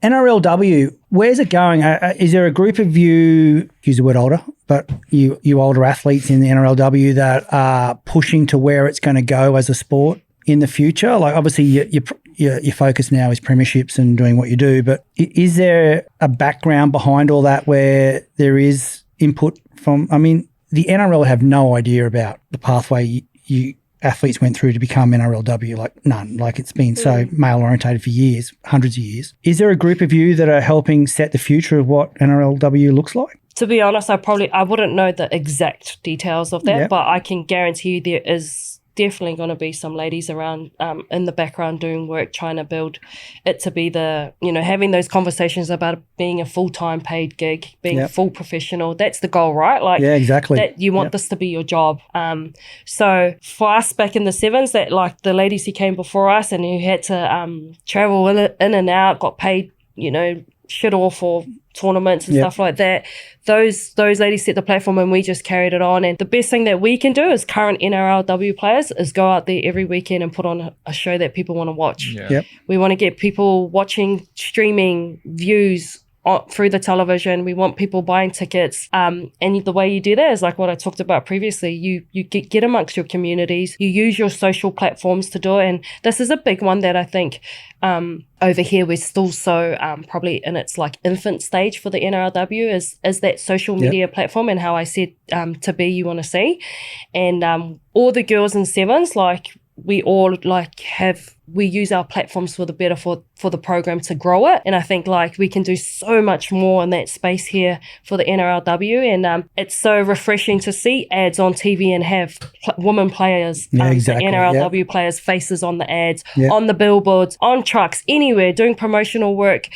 NRLW, where's it going? Is there a group of you, use the word older, but you older athletes in the NRLW that are pushing to where it's going to go as a sport in the future? Like obviously your focus now is premierships and doing what you do, but is there a background behind all that where there is input from, I mean, the NRL have no idea about the pathway you athletes went through to become NRLW, like none. Like it's been so male orientated for years, hundreds of years. Is there a group of you that are helping set the future of what NRLW looks like? To be honest, I wouldn't know the exact details of that, Yep. but I can guarantee you there is definitely going to be some ladies around in the background doing work, trying to build it to be the, you know, having those conversations about it being a full-time paid gig, being Yep. full professional. That's the goal, right? Like, Yeah, exactly. that you want Yep. this to be your job. So for us back in the sevens, that like the ladies who came before us and who had to travel in and out, got paid, you know, shit all for tournaments and Yep. stuff like that. Those ladies set the platform and we just carried it on. And the best thing that we can do as current NRLW players is go out there every weekend and put on a show that people want to watch. Yeah. Yep. We want to get people watching, streaming, views through the television. We want people buying tickets. And the way you do that is like what I talked about previously. You get amongst your communities. You use your social platforms to do it. And this is a big one that I think over here we're still so probably in its like infant stage for the NRLW is that social media platform, and how I said to be you want to see. And all the girls in sevens, like we all like we use our platforms for the better for the program to grow it. And I think like we can do so much more in that space here for the NRLW. And it's so refreshing to see ads on TV and have women players, exactly. the NRLW players faces on the ads, Yep. on the billboards, on trucks, anywhere, doing promotional work,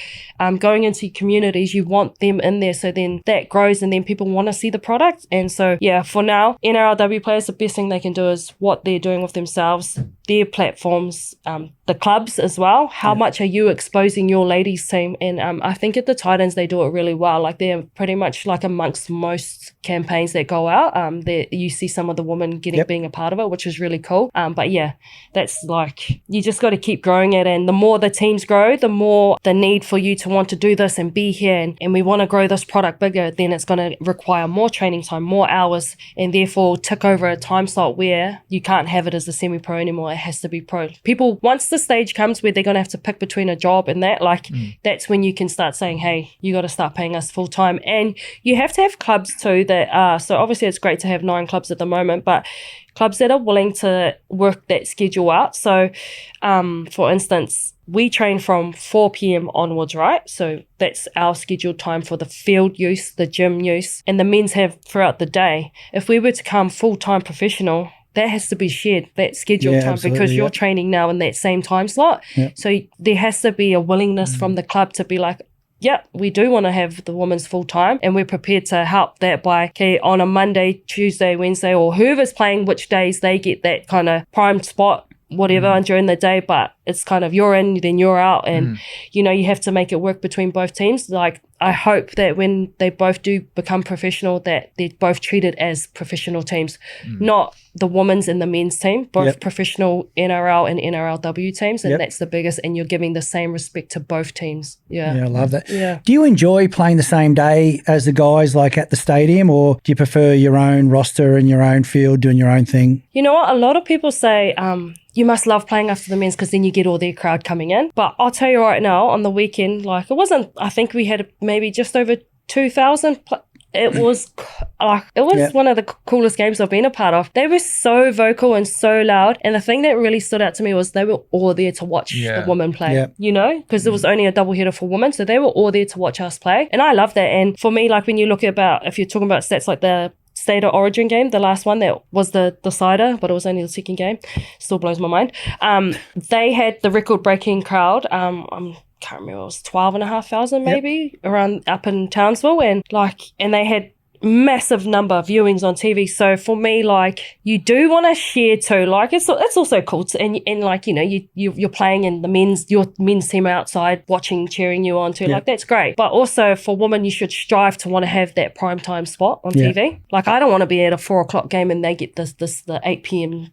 going into communities. You want them in there. So then that grows and then people want to see the product. And so, yeah, for now, NRLW players, the best thing they can do is what they're doing with themselves, their platforms, the clubs as well. How much are you exposing your ladies team? And I think at the Titans, they do it really well. Like they're pretty much like amongst most campaigns that go out. You see some of the women being a part of it, which is really cool. But yeah, that's like, you just got to keep growing it. And the more the teams grow, the more the need for you to want to do this and be here. And we want to grow this product bigger. Then it's going to require more training time, more hours, and therefore tick over a time slot where you can't have it as a semi-pro anymore. it has to be pro. People, once the stage comes where they're going to have to pick between a job and that, like, that's when you can start saying, hey, you got to start paying us full time. And you have to have clubs too that are, so obviously it's great to have 9 clubs at the moment, but clubs that are willing to work that schedule out. So, for instance, we train from 4 p.m. onwards, right? So that's our scheduled time for the field use, the gym use, and the men's have throughout the day. If we were to come full-time professional, that has to be shared, that scheduled time, because you're training now in that same time slot. Yep. So there has to be a willingness from the club to be like, yeah, we do want to have the women's full time, and we're prepared to help that by, okay, on a Monday, Tuesday, Wednesday, or whoever's playing which days, they get that kind of prime spot, whatever, during the day, but it's kind of you're in, then you're out, and you know, you have to make it work between both teams. Like, I hope that when they both do become professional, that they're both treated as professional teams, not the women's and the men's team, both professional NRL and NRLW teams, and that's the biggest, and you're giving the same respect to both teams. Yeah, I love that. Yeah. Do you enjoy playing the same day as the guys, like at the stadium, or do you prefer your own roster and your own field, doing your own thing? You know what? A lot of people say, you must love playing after the men's because then you get all their crowd coming in. But I'll tell you right now, on the weekend, like, it wasn't, I think we had maybe just over 2,000. It was one of the coolest games I've been a part of. They were so vocal and so loud. And the thing that really stood out to me was they were all there to watch the women play, you know, because there was only a double header for women. So they were all there to watch us play. And I love that. And for me, like, when you look at if you're talking about stats like the State of Origin game, the last one that was the decider, but it was only the second game, still blows my mind. They had the record-breaking crowd. I can't remember, it was 12,500 maybe, around up in Townsville, and they had massive number of viewings on TV. So for me, like, you do want to share too. Like, it's also cool to, and like, you know, you're playing and your men's team are outside watching, cheering you on too. Like, that's great. But also for women, you should strive to want to have that prime time spot on TV. Like, I don't want to be at a 4:00 game and they get the 8 p.m.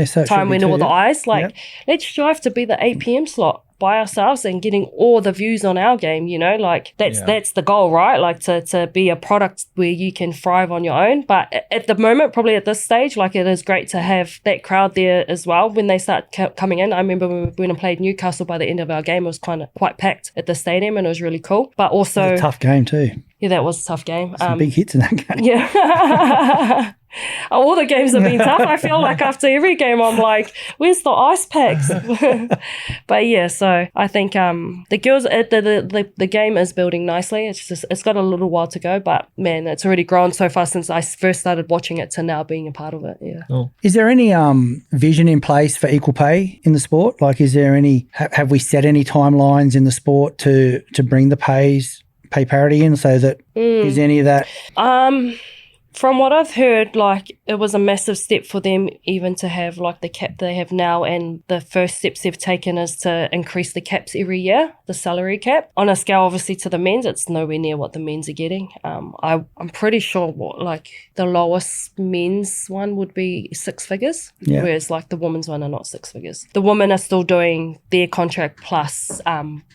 So time when all the eyes. Like, let's strive to be the 8 p.m. slot by ourselves and getting all the views on our game, you know, like that's the goal, right? Like to be a product where you can thrive on your own. But at the moment, probably at this stage, like, it is great to have that crowd there as well when they start coming in. I remember when we played Newcastle, by the end of our game, it was quite packed at the stadium, and it was really cool. But also, it was a tough game too. Yeah, that was a tough game. Some big hits in that game. Yeah. All the games have been tough. I feel like after every game, I'm like, where's the ice packs? But yeah, so I think the girls, the game is building nicely. It's got a little while to go, but man, it's already grown so far since I first started watching it to now being a part of it. Yeah. Cool. Is there any vision in place for equal pay in the sport? Like, is there any? Have we set any timelines in the sport to bring the pay parity in, so that is any of that? From what I've heard, like, it was a massive step for them even to have like the cap they have now, and the first steps they've taken is to increase the caps every year, the salary cap. On a scale, obviously, to the men's, it's nowhere near what the men's are getting. I'm pretty sure the lowest men's one would be 6 figures, whereas like the women's one are not 6 figures. The women are still doing their contract plus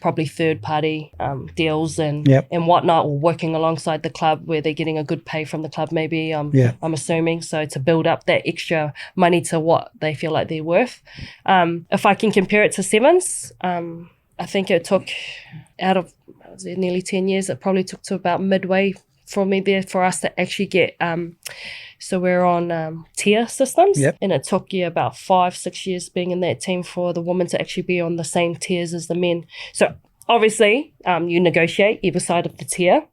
probably third-party deals and whatnot, or working alongside the club where they're getting a good pay from the club, maybe. I'm assuming, so to build up that extra money to what they feel like they're worth. If I can compare it to Sevens, I think it took nearly 10 years. It probably took to about midway for me there for us to actually get so we're on tier systems, and it took about 5-6 years being in that team for the women to actually be on the same tiers as the men. So obviously you negotiate either side of the tier.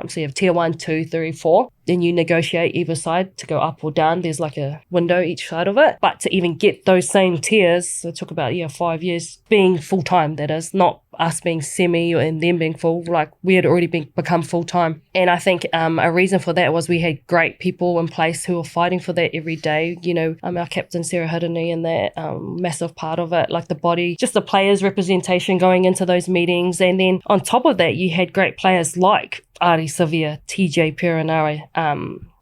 So you have tier 1, 2, 3, 4. Then you negotiate either side to go up or down. There's like a window each side of it. But to even get those same tiers, it took about 5 years being full time. That is, not us being semi and them being full. Like, we had already become full time. And I think a reason for that was we had great people in place who were fighting for that every day. You know, our captain Sarah Hiddeney, and that massive part of it, like the body, just the players' representation going into those meetings. And then on top of that, you had great players like Ari Savia, TJ Perenare,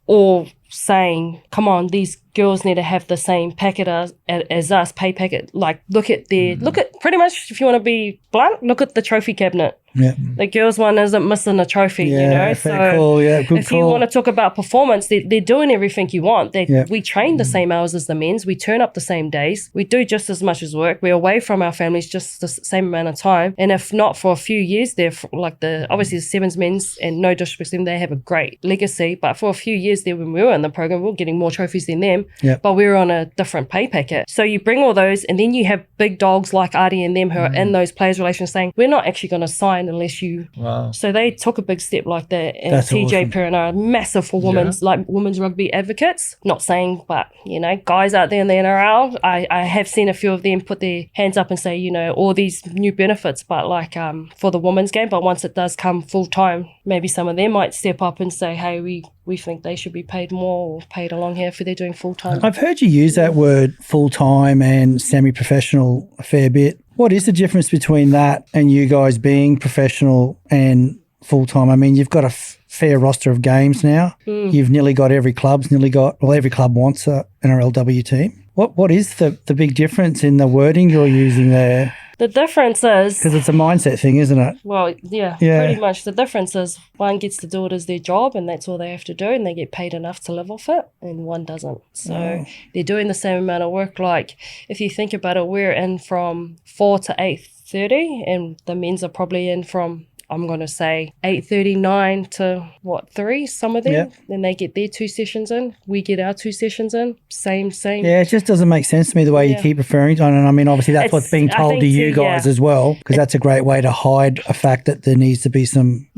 all saying, come on, these girls need to have the same packet as us, pay packet. Like, look at pretty much, if you want to be blunt, look at the trophy cabinet. Yeah. The girls one isn't missing a trophy, you know. Fair call. Yeah, good if call. you want to talk about performance, they're doing everything you want. We train the same hours as the men's. We turn up the same days. We do just as much as work. We're away from our families just the same amount of time. And if not for a few years, they're like obviously the sevens men's, and no disrespect to them, they have a great legacy. But for a few years there, when we were in the program, we were getting more trophies than them. Yep. But we were on a different pay packet. So you bring all those, and then you have big dogs like Artie and them who are in those players' relations saying, we're not actually going to sign unless you. Wow. So they took a big step like that. And That's TJ awesome. Perrin are massive for women's rugby advocates. Not saying, but, you know, guys out there in the NRL, I have seen a few of them put their hands up and say, you know, all these new benefits, but like for the women's game. But once it does come full time, maybe some of them might step up and say, hey, we think they should be paid more or paid along here if they're doing full time. I've heard you use that word full time and semi-professional a fair bit. What is the difference between that and you guys being professional and full-time? I mean, you've got a fair roster of games now. You've nearly got every club wants a NRLW team. What is the big difference in the wording you're using there? The difference is... Because it's a mindset thing, isn't it? Well, yeah, pretty much. The difference is one gets to do it as their job and that's all they have to do, and they get paid enough to live off it, and one doesn't. So they're doing the same amount of work. Like, if you think about it, we're in from 4 to 8:30, and the men's are probably in from... I'm going to say 8:39 to 3, some of them. Yep. Then they get their 2 sessions in. We get our 2 sessions in. Same. Yeah, it just doesn't make sense to me the way you keep referring to it. And I mean, obviously that's what's being told to you guys as well, because that's a great way to hide a fact that there needs to be some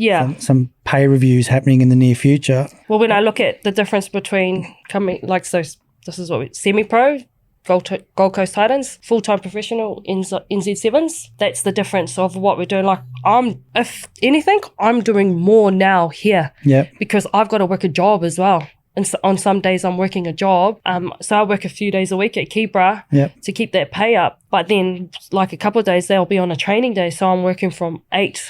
pay reviews happening in the near future. Well, when I look at the difference between this is what semi-pro, Gold Coast Titans, full-time professional, NZ Sevens. That's the difference of what we're doing. Like, if anything, I'm doing more now here. Yeah. Because I've got to work a job as well. And so on some days I'm working a job. So I work a few days a week at Kibra to keep that pay up. But then like a couple of days they'll be on a training day. So I'm working from 8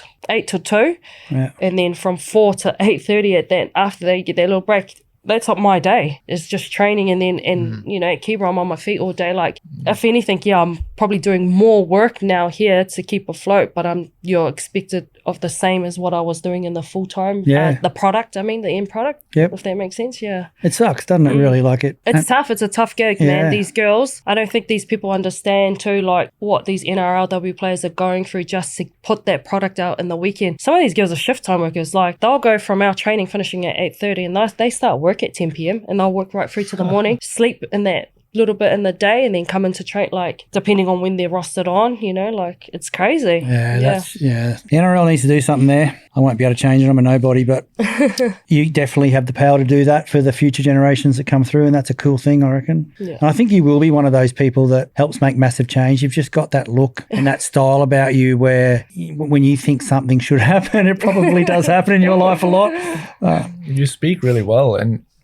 to 2. Yeah. And then from 4 to 8:30 at that, after they get their little break. That's not my day. It's just training, and then you know, at Kibra I'm on my feet all day. Like, if anything, I'm probably doing more work now here to keep afloat, but you're expected of the same as what I was doing in the full time. The product, the end product. Yep. If that makes sense. Yeah. It sucks, doesn't it? Really, like it. It's tough. It's a tough gig, man. These girls, I don't think these people understand too, like what these NRLW players are going through just to put that product out in the weekend. Some of these girls are shift time workers. Like, they'll go from our training finishing at 8:30, and they start work at 10 p.m. and they'll work right through to the morning, sleep in that little bit in the day, and then come into train, like, depending on when they're rostered on, you know, like, it's crazy. The NRL needs to do something there. I won't be able to change it. I'm a nobody, but you definitely have the power to do that for the future generations that come through, and that's a cool thing, I reckon. Yeah. And I think you will be one of those people that helps make massive change. You've just got that look and that style about you where when you think something should happen, it probably does happen in your life a lot. You speak really well,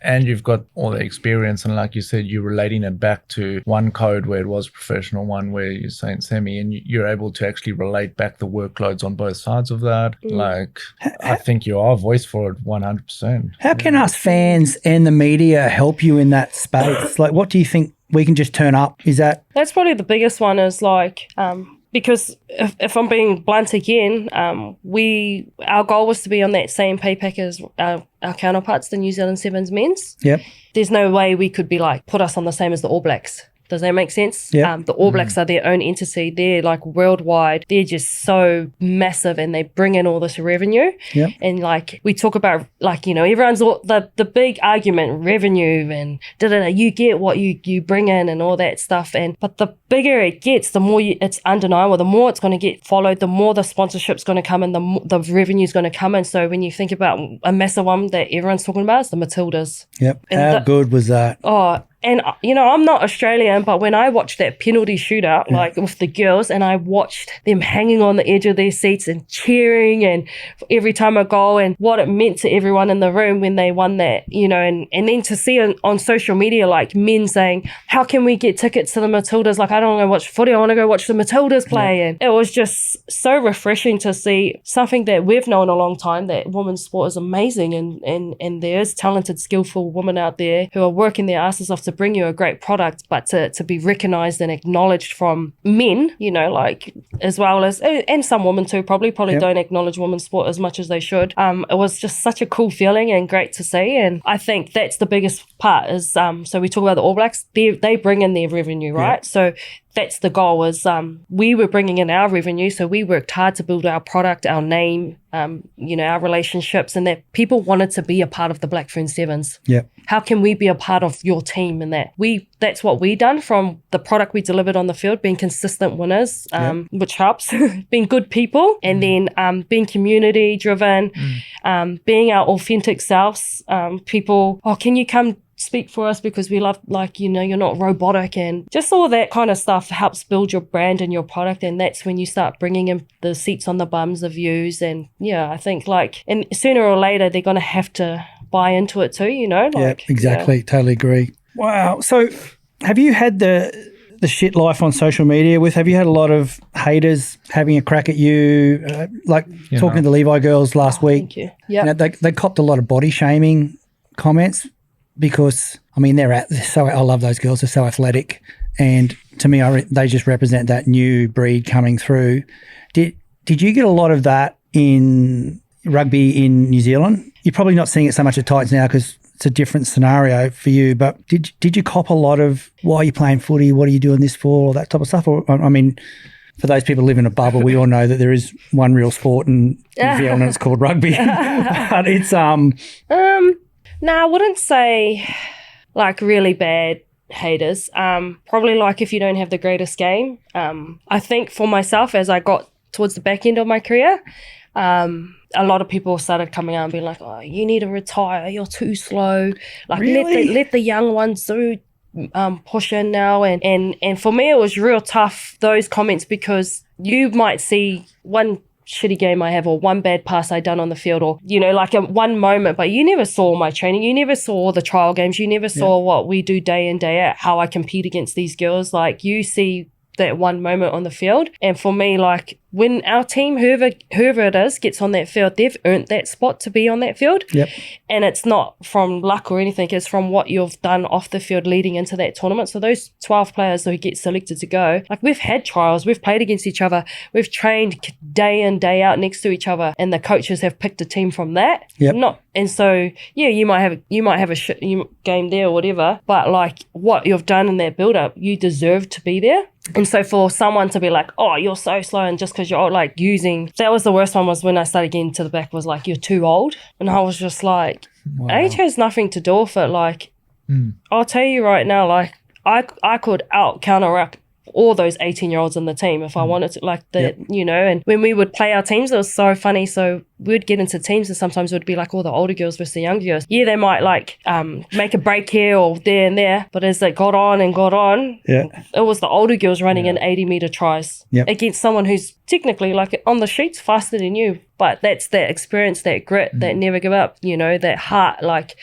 and you've got all the experience, and like you said, you're relating it back to one code where it was professional, one where you're saying semi, and you're able to actually relate back the workloads on both sides of that. Like, I think you are a voice for it 100%. How can us fans and the media help you in that space? Like, what do you think we can just turn up? That's probably the biggest one, is like, because if I'm being blunt again, our goal was to be on that same pay pack as our counterparts, the New Zealand Sevens men's. Yep. There's no way we could be like, put us on the same as the All Blacks. Does that make sense? Yep. The All Blacks are their own entity. They're like worldwide. They're just so massive, and they bring in all this revenue. Yep. And like, we talk about, like, you know, everyone's the big argument, revenue and you get what you bring in and all that stuff. But the bigger it gets, the more it's undeniable, the more it's going to get followed, the more the sponsorship's going to come in, the revenue's going to come in. So when you think about a massive one that everyone's talking about, is the Matildas. Yep. And how good was that? And, you know, I'm not Australian, but when I watched that penalty shootout, like with the girls, and I watched them hanging on the edge of their seats and cheering, and every time a goal, and what it meant to everyone in the room when they won that, you know, and then to see on social media, like, men saying, how can we get tickets to the Matildas? Like, I don't want to watch footy, I want to go watch the Matildas play. And it was just so refreshing to see something that we've known a long time, that women's sport is amazing, and there's talented, skillful women out there who are working their asses off to bring you a great product, but to be recognized and acknowledged from men, you know, like as well as, and some women too, probably don't acknowledge women's sport as much as they should. It was just such a cool feeling and great to see. And I think that's the biggest part is, so we talk about the All Blacks, they bring in their revenue, right? So that's the goal is we were bringing in our revenue, so we worked hard to build our product, our name, you know, our relationships, and that people wanted to be a part of the Black Fern Sevens. Yep. How can we be a part of your team? And that's what we done from the product we delivered on the field, being consistent winners, which helps, being good people, and then being community driven, being our authentic selves. People, can you come speak for us because we love, like, you know, you're not robotic, and just all that kind of stuff helps build your brand and your product. And that's when you start bringing in the seats on the bums, the views, and I think and sooner or later they're going to have to buy into it too, you know. Exactly. Totally agree. Wow. So have you had the shit life on social media have you had a lot of haters having a crack at you, talking to the Levi girls last week? Thank you. Yeah. They copped a lot of body shaming comments because, I mean, I love those girls. They're so athletic. And to me, they just represent that new breed coming through. Did you get a lot of that in rugby in New Zealand? You're probably not seeing it so much at Titans now because it's a different scenario for you, but did you cop a lot of, why are you playing footy? What are you doing this for? All that type of stuff? Or, I mean, for those people who live in a bubble, we all know that there is one real sport in New Zealand and it's called rugby. But it's... No, I wouldn't say like really bad haters. Probably like if you don't have the greatest game. I think for myself, as I got towards the back end of my career, a lot of people started coming out and being like, "Oh, you need to retire. You're too slow. Like, really? let the young ones do push in now." And for me, it was real tough, those comments, because you might see one shitty game I have or one bad pass I done on the field, or, you know, like one moment, but you never saw my training, you never saw the trial games, you never saw what we do day in, day out, how I compete against these girls. Like, you see that one moment on the field. And for me, like, when our team, whoever it is, gets on that field, they've earned that spot to be on that field. Yep. And it's not from luck or anything, it's from what you've done off the field leading into that tournament. So those 12 players who get selected to go, like, we've had trials, we've played against each other, we've trained day in, day out next to each other, and the coaches have picked a team from that. Yep. And so, yeah, you might have a shit game there or whatever, but like, what you've done in that build up, you deserve to be there. And so for someone to be like, "Oh, you're so slow," and just because you're like that was the worst one, was when I started getting to the back, was like, "You're too old." And I was just like, age has nothing to do with it. Like, I'll tell you right now, like, I could counteract all those 18-year-olds in the team if I wanted to, like, that, you know. And when we would play our teams, it was so funny. So we'd get into teams and sometimes it would be like all the older girls versus the younger girls. Yeah, they might like make a break here or there and there, but as it got on, it was the older girls running in 80-meter tries against someone who's technically, like, on the sheets faster than you. But that's that experience, that grit, that never give up, you know, that heart, like,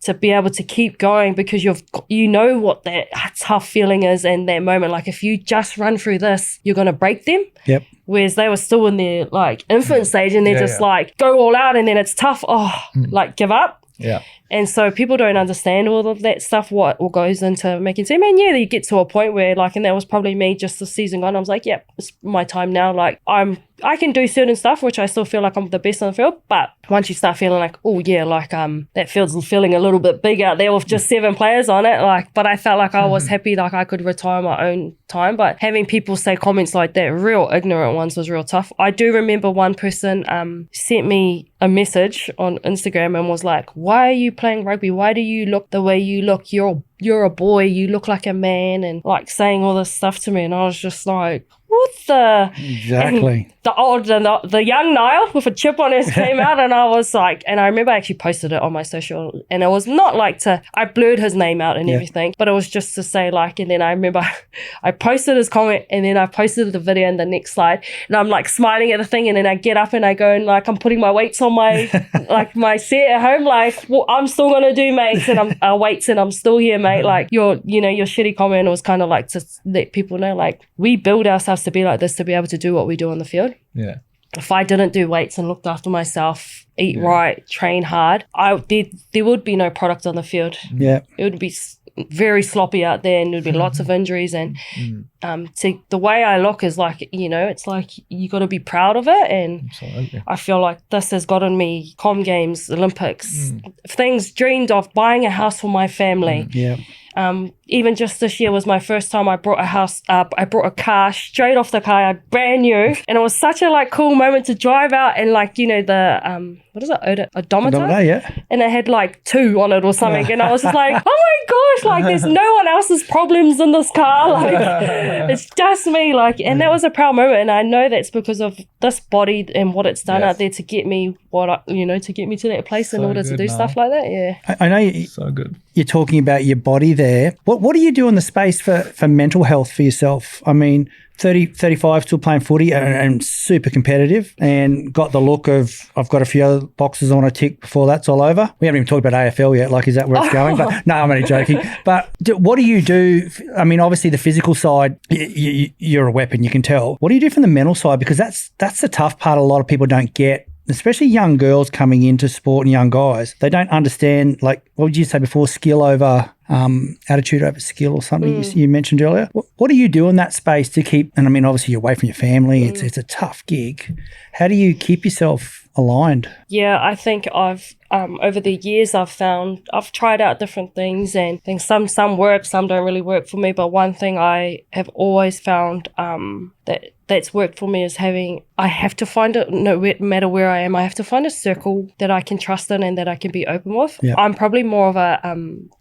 to be able to keep going, because you know what that tough feeling is in that moment. Like, if you just run through this, you're going to break them. Yep. Whereas they were still in their, like, infant stage, and they're like, go all out, and then it's tough. Like, give up. Yeah. And so people don't understand all of that stuff, what all goes into making team. And yeah, you get to a point where, like, and that was probably me just the season gone, I was like, yep, it's my time now. Like, I can do certain stuff, which I still feel like I'm the best on the field. But once you start feeling like, oh yeah, like, that field's feeling a little bit big out there with just 7 players on it. Like, but I felt like I was happy, like, I could retire my own time. But having people say comments like that, real ignorant ones, was real tough. I do remember one person sent me a message on Instagram and was like, "Why are you playing rugby? Why do you look the way you look? You're a boy, you look like a man," and like saying all this stuff to me. And I was just like, what the... Exactly. The young Niall with a chip on his came out, and I was like, and I remember I actually posted it on my social, and it was not like I blurred his name out and everything, but it was just to say, like, and then I remember I posted his comment, and then I posted the video in the next slide, and I'm like smiling at the thing, and then I get up and I go, and like, I'm putting my weights on my like my set at home, like, well, I'm still gonna do mates, and I'm weights, and I'm still here, mate. Like, your shitty comment was kind of like to let people know, like, we build ourselves to be like this, to be able to do what we do on the field. Yeah. If I didn't do weights and looked after myself, eat right, train hard, there would be no product on the field. Yeah. It would be, very sloppy out there, and there'd be lots of injuries. And the way I look is like, it's like you got to be proud of it. And Absolutely. I feel like this has gotten me Com Games, Olympics, things dreamed of, buying a house for my family. Yeah. Even just this year was my first time I brought a car straight off the car, brand new, and it was such a like cool moment to drive out and like, the what is it, odometer? Yeah. And it had like 2 on it or something, and I was just like, oh my gosh, like there's no one else's problems in this car, like it's just me, like, and that was a proud moment, and I know that's because of this body and what it's done out there to get me to get me to that place in order to do stuff like that. Yeah, I know you. So good. You're talking about your body there. What do you do in the space for mental health for yourself? I mean, 30, 35, still playing footy and super competitive, and got the look of, I've got a few other boxes I want to tick before that's all over. We haven't even talked about AFL yet. Like, is that where it's going? But no, I'm only joking. But what do you do? I mean, obviously the physical side, you're a weapon, you can tell. What do you do from the mental side? Because that's the tough part a lot of people don't get, especially young girls coming into sport and young guys. They don't understand, like, what would you say before, skill over attitude over skill or something you mentioned earlier. What do you do in that space to keep, and I mean, obviously you're away from your family, it's a tough gig. How do you keep yourself aligned? Yeah, I think I've over the years I've tried out different things, and things some work, some don't really work for me, but one thing I have always found that's worked for me is I have to find it, no matter where I am, I have to find a circle that I can trust in and that I can be open with. Yep. I'm probably more of a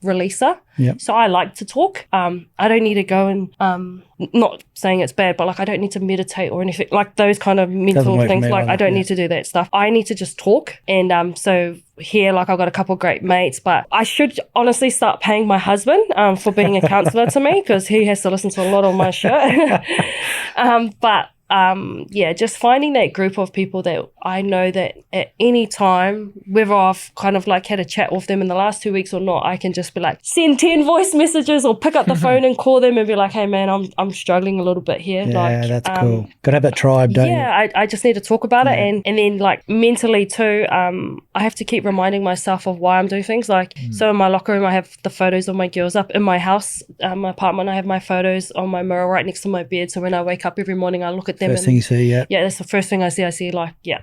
releaser. Yep. So I like to talk. I don't need to go and, not saying it's bad, but like I don't need to meditate or anything, like those kind of mental things. Like I don't need to do that stuff. I need to just talk. And so here, like I've got a couple of great mates, but I should honestly start paying my husband for being a counsellor to me, because he has to listen to a lot of my shit. Just finding that group of people that I know that at any time, whether I've kind of like had a chat with them in the last 2 weeks or not, I can just be like, send 10 voice messages or pick up the phone and call them and be like, hey man, I'm struggling a little bit here. Yeah, that's cool. Got to have that tribe, don't you? Yeah, I just need to talk about it. And then like mentally too, I have to keep reminding myself of why I'm doing things. Like, so in my locker room, I have the photos of my girls up. In my house, my apartment, I have my photos on my mirror right next to my bed. So when I wake up every morning, I look at them. First thing you see, yeah. Yeah, that's the first thing I see. I see like, yeah,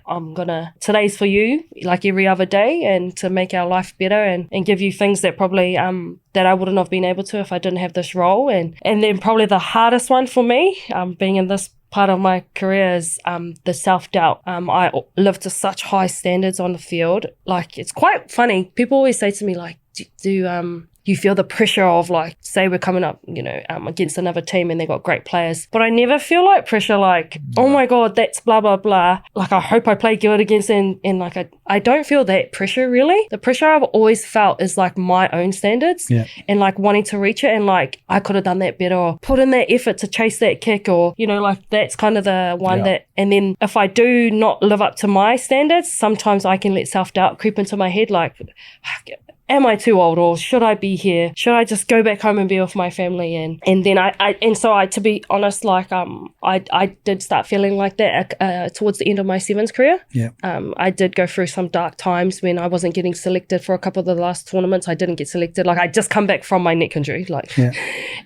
today's for you, like every other day, and to make our life better and give you things that probably, that I wouldn't have been able to if I didn't have this role. And then probably the hardest one for me, being in this part of my career, is the self-doubt. I live to such high standards on the field. Like, it's quite funny. People always say to me, like, do you feel the pressure of, like, say we're coming up, against another team and they got great players. But I never feel like pressure, like, oh my God, that's blah, blah, blah. Like, I hope I play good against them. And like, I don't feel that pressure really. The pressure I've always felt is like my own standards and like wanting to reach it. And like, I could have done that better, or put in that effort to chase that kick, or, like that's kind of the one that, and then if I do not live up to my standards, sometimes I can let self-doubt creep into my head. Like, am I too old, or should I be here? Should I just go back home and be with my family? And then I to be honest, like I did start feeling like that towards the end of my sevens career. Yeah. I did go through some dark times when I wasn't getting selected for a couple of the last tournaments. I didn't get selected. Like, I just come back from my neck injury,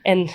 and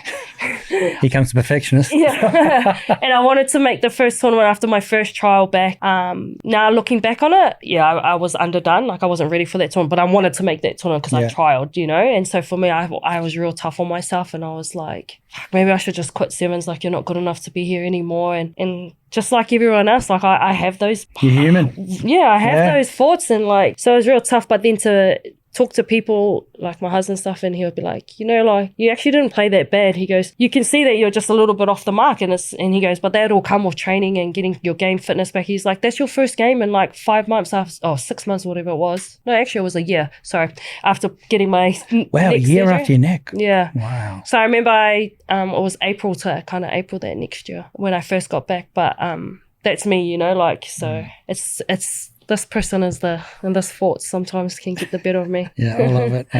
here comes the perfectionist. Yeah. And I wanted to make the first tournament after my first trial back. Now looking back on it, I was underdone. Like, I wasn't ready for that tournament, but I wanted to make that tournament because I trialed, and so for me, I was real tough on myself, and I was like, maybe I should just quit sevens. Like, you're not good enough to be here anymore. And just like everyone else, like I have those. You're human. Yeah, I have those thoughts, and like, so it was real tough. But then to talk to people like my husband and stuff, and he would be like, like, you actually didn't play that bad. He goes, you can see that you're just a little bit off the mark, and he goes, but that all come with training and getting your game fitness back. He's like, that's your first game in like 5 months after, 6 months, whatever it was. No, actually it was a year. Sorry, after getting my a year after your neck. Yeah. Wow. So I remember it was April that next year when I first got back. But that's me, like, so it's. This person and this thought sometimes can get the better of me. Yeah, I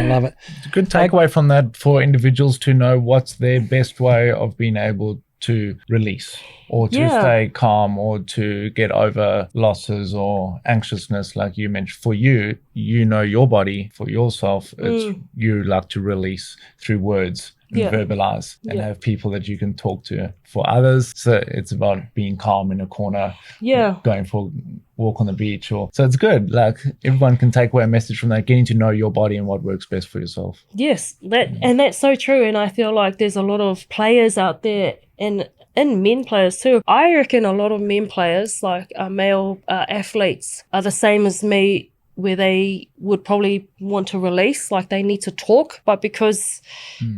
love it. It's a good takeaway from that for individuals to know what's their best way of being able to release or to Yeah. stay calm or to get over losses or anxiousness, like you mentioned. For you, you know your body, for yourself, it's you like to release through words and Yeah. verbalize and Yeah. have people that you can talk to. For others, so it's about being calm in a corner, Yeah. going for a walk on the beach. Or so it's good. Like everyone can take away a message from that, getting to know your body and what works best for yourself. Yes, that's so true. And I feel like there's a lot of players out there and men players too. I reckon a lot of men players, like male athletes, are the same as me, where they would probably want to release, like they need to talk, but because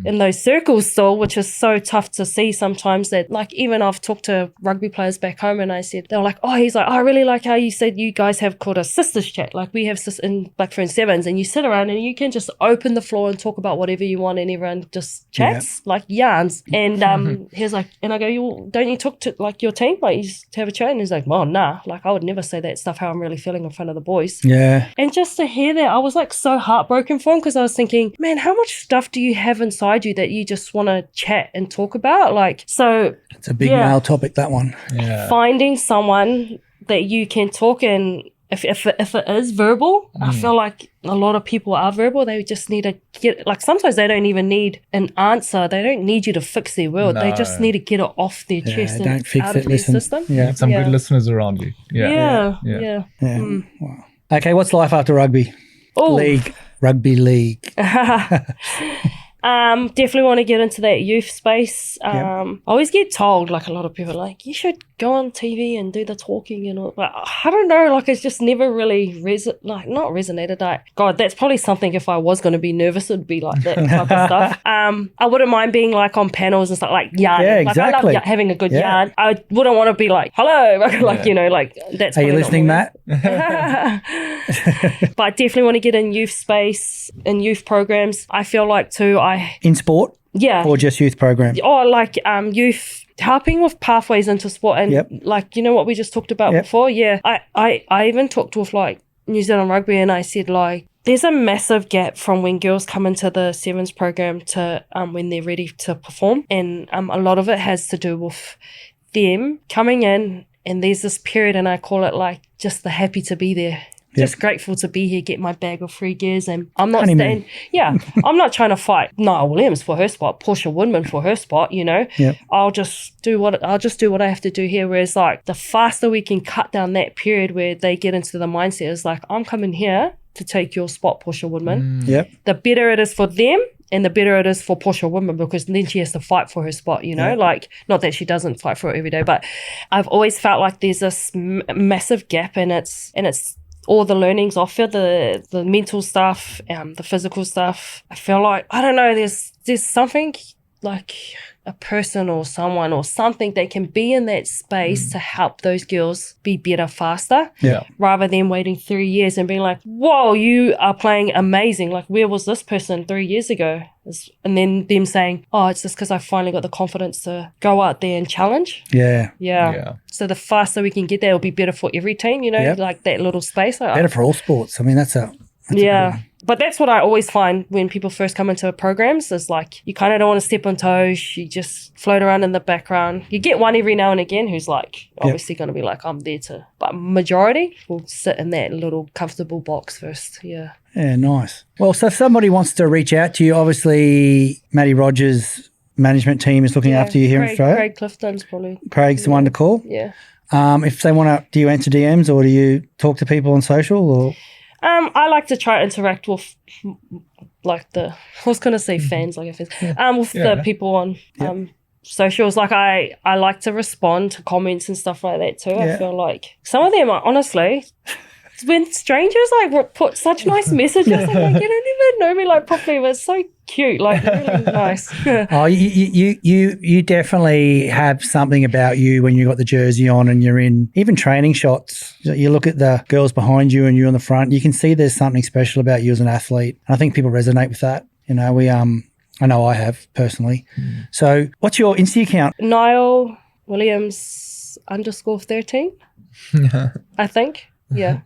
in those circles still, which is so tough to see sometimes, that like even I've talked to rugby players back home and I said, they were like, oh, he's like, I really like how you said you guys have called a sisters chat. Like we have in Blackfern Sevens, and you sit around and you can just open the floor and talk about whatever you want, and everyone just chats, like yarns. And he's like, and I go, don't you talk to like your team? Like you just have a chat? And he's like, well, nah, like I would never say that stuff, how I'm really feeling in front of the boys. Yeah. And just to hear that, I was like so heartbroken for him, because I was thinking, man, how much stuff do you have inside you that you just want to chat and talk about? Like, so It's a big male topic, that one. Yeah. finding someone that you can talk, and if it is verbal, I feel like a lot of people are verbal. They just need to get, like sometimes they don't even need an answer. They don't need you to fix their world. They just need to get it off their chest don't and fix out it, of their listen. system. Yeah. Some good listeners around you. Yeah. Yeah. Wow. Okay, what's life after rugby? Oh, League. Rugby league. definitely want to get into that youth space. I always get told, like a lot of people are like, you should go on TV and do the talking and all. But I don't know, like it's just never really not resonated. Like, God, that's probably something if I was going to be nervous, it'd be like that type of stuff. I wouldn't mind being like on panels and stuff, like yarning. Yeah, Like, exactly. I love having a good Yeah. yarn. I wouldn't want to be like, hello, like, you know, like that's Are you probably not listening, what Matt? But I definitely want to get in youth space and youth programs. I feel like too, In sport or just youth program? or like youth, helping with pathways into sport, and like, you know what we just talked about before. I even talked with like New Zealand Rugby, and I said like there's a massive gap from when girls come into the Sevens program to when they're ready to perform, and a lot of it has to do with them coming in, and there's this period, and I call it like just the happy to be there. Just grateful to be here, get my bag of free gears, and I'm not Honeymoon. I'm not trying to fight Niall Williams for her spot, Portia Woodman for her spot, you know. I'll just do what I have to do here. Whereas like the faster we can cut down that period where they get into the mindset is like, I'm coming here to take your spot, Portia Woodman. The better it is for them, and the better it is for Portia Woodman, because then she has to fight for her spot, you know, like not that she doesn't fight for it every day, but I've always felt like there's this massive gap, and it's all the learnings offer, the mental stuff, the physical stuff. I feel like, I don't know, there's something like a person or someone or something that can be in that space to help those girls be better faster, rather than waiting 3 years and being like, whoa, you are playing amazing. Like, where was this person 3 years ago? And then them saying, oh, it's just because I finally got the confidence to go out there and challenge. So the faster we can get there, it'll be better for every team, you know, like that little space. Better for all sports. I mean, that's a good one. But that's what I always find when people first come into programs, is like, you kind of don't want to step on toes. You just float around in the background. You get one every now and again who's like, obviously going to be like, I'm there to, but majority will sit in that little comfortable box first. Yeah, nice. Well, so if somebody wants to reach out to you, obviously Matty Rogers' management team is looking after you here in Australia. Craig Clifton's probably. Craig's the one to call. Yeah. If they want to, do you answer DMs or do you talk to people on social or? I like to try to interact with like I was going to say fans, like fans, with the people on socials. Like I like to respond to comments and stuff like that too. I feel like some of them are honestly, when strangers like put such nice messages, I'm like, you don't even know me like properly, but it's so cute, like really nice. Oh, you definitely have something about you when you got the jersey on and you're in even training shots. You look at the girls behind you and you on the front, you can see there's something special about you as an athlete. And I think people resonate with that. You know, I know I have personally. So what's your Insta account? Niall Williams _13, I think. Yeah.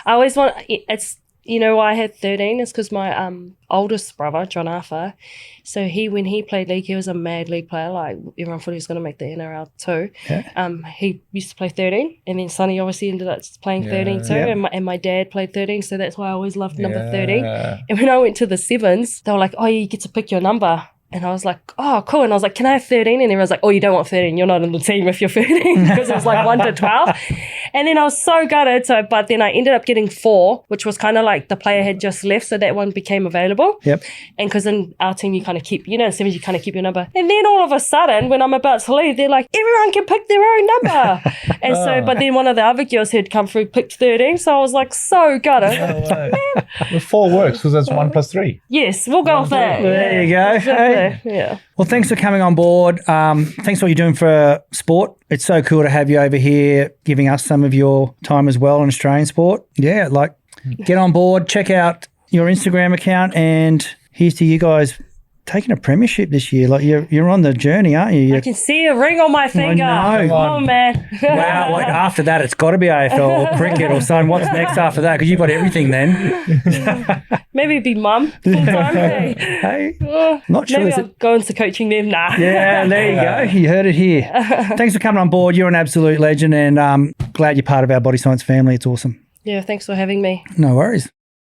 I always want, it's You know why I had 13 is because my oldest brother, John Arthur, so when he played league, he was a mad league player. Like everyone thought he was going to make the NRL too. Yeah. He used to play 13, and then Sonny obviously ended up playing 13 too. Yeah. And my dad played 13, so that's why I always loved number 13. And when I went to the sevens, they were like, "Oh, you get to pick your number." And I was like, oh, cool. And I was like, can I have 13? And everyone's like, oh, you don't want 13. You're not in the team if you're 13, because it was like 1 to 12. And then I was so gutted. But then I ended up getting 4, which was kind of like the player had just left. So that one became available. Yep. And because in our team, you kind of keep, in sevens, you kind of keep your number. And then all of a sudden, when I'm about to leave, they're like, everyone can pick their own number. And so, but then one of the other girls who'd come through picked 13. So I was like, so gutted. The 4 works because that's 1 plus 3. Yes, we'll go with that. There you go. Hey. Yeah. Well, thanks for coming on board. Thanks for what you're doing for sport. It's so cool to have you over here giving us some of your time as well in Australian sport. Yeah, get on board, check out your Instagram account, and here's to you guys taking a premiership this year. Like you're on the journey, aren't you? I can see a ring on my finger. I know. Come on, man. Wow, after that, it's got to be AFL or cricket or something. What's next after that? Because you've got everything then. Maybe be mum full time. Hey, not sure. Maybe I'll go into coaching them. Nah. Yeah, there you go. You heard it here. Thanks for coming on board. You're an absolute legend, and glad you're part of our Body Science family. It's awesome. Yeah, thanks for having me. No worries.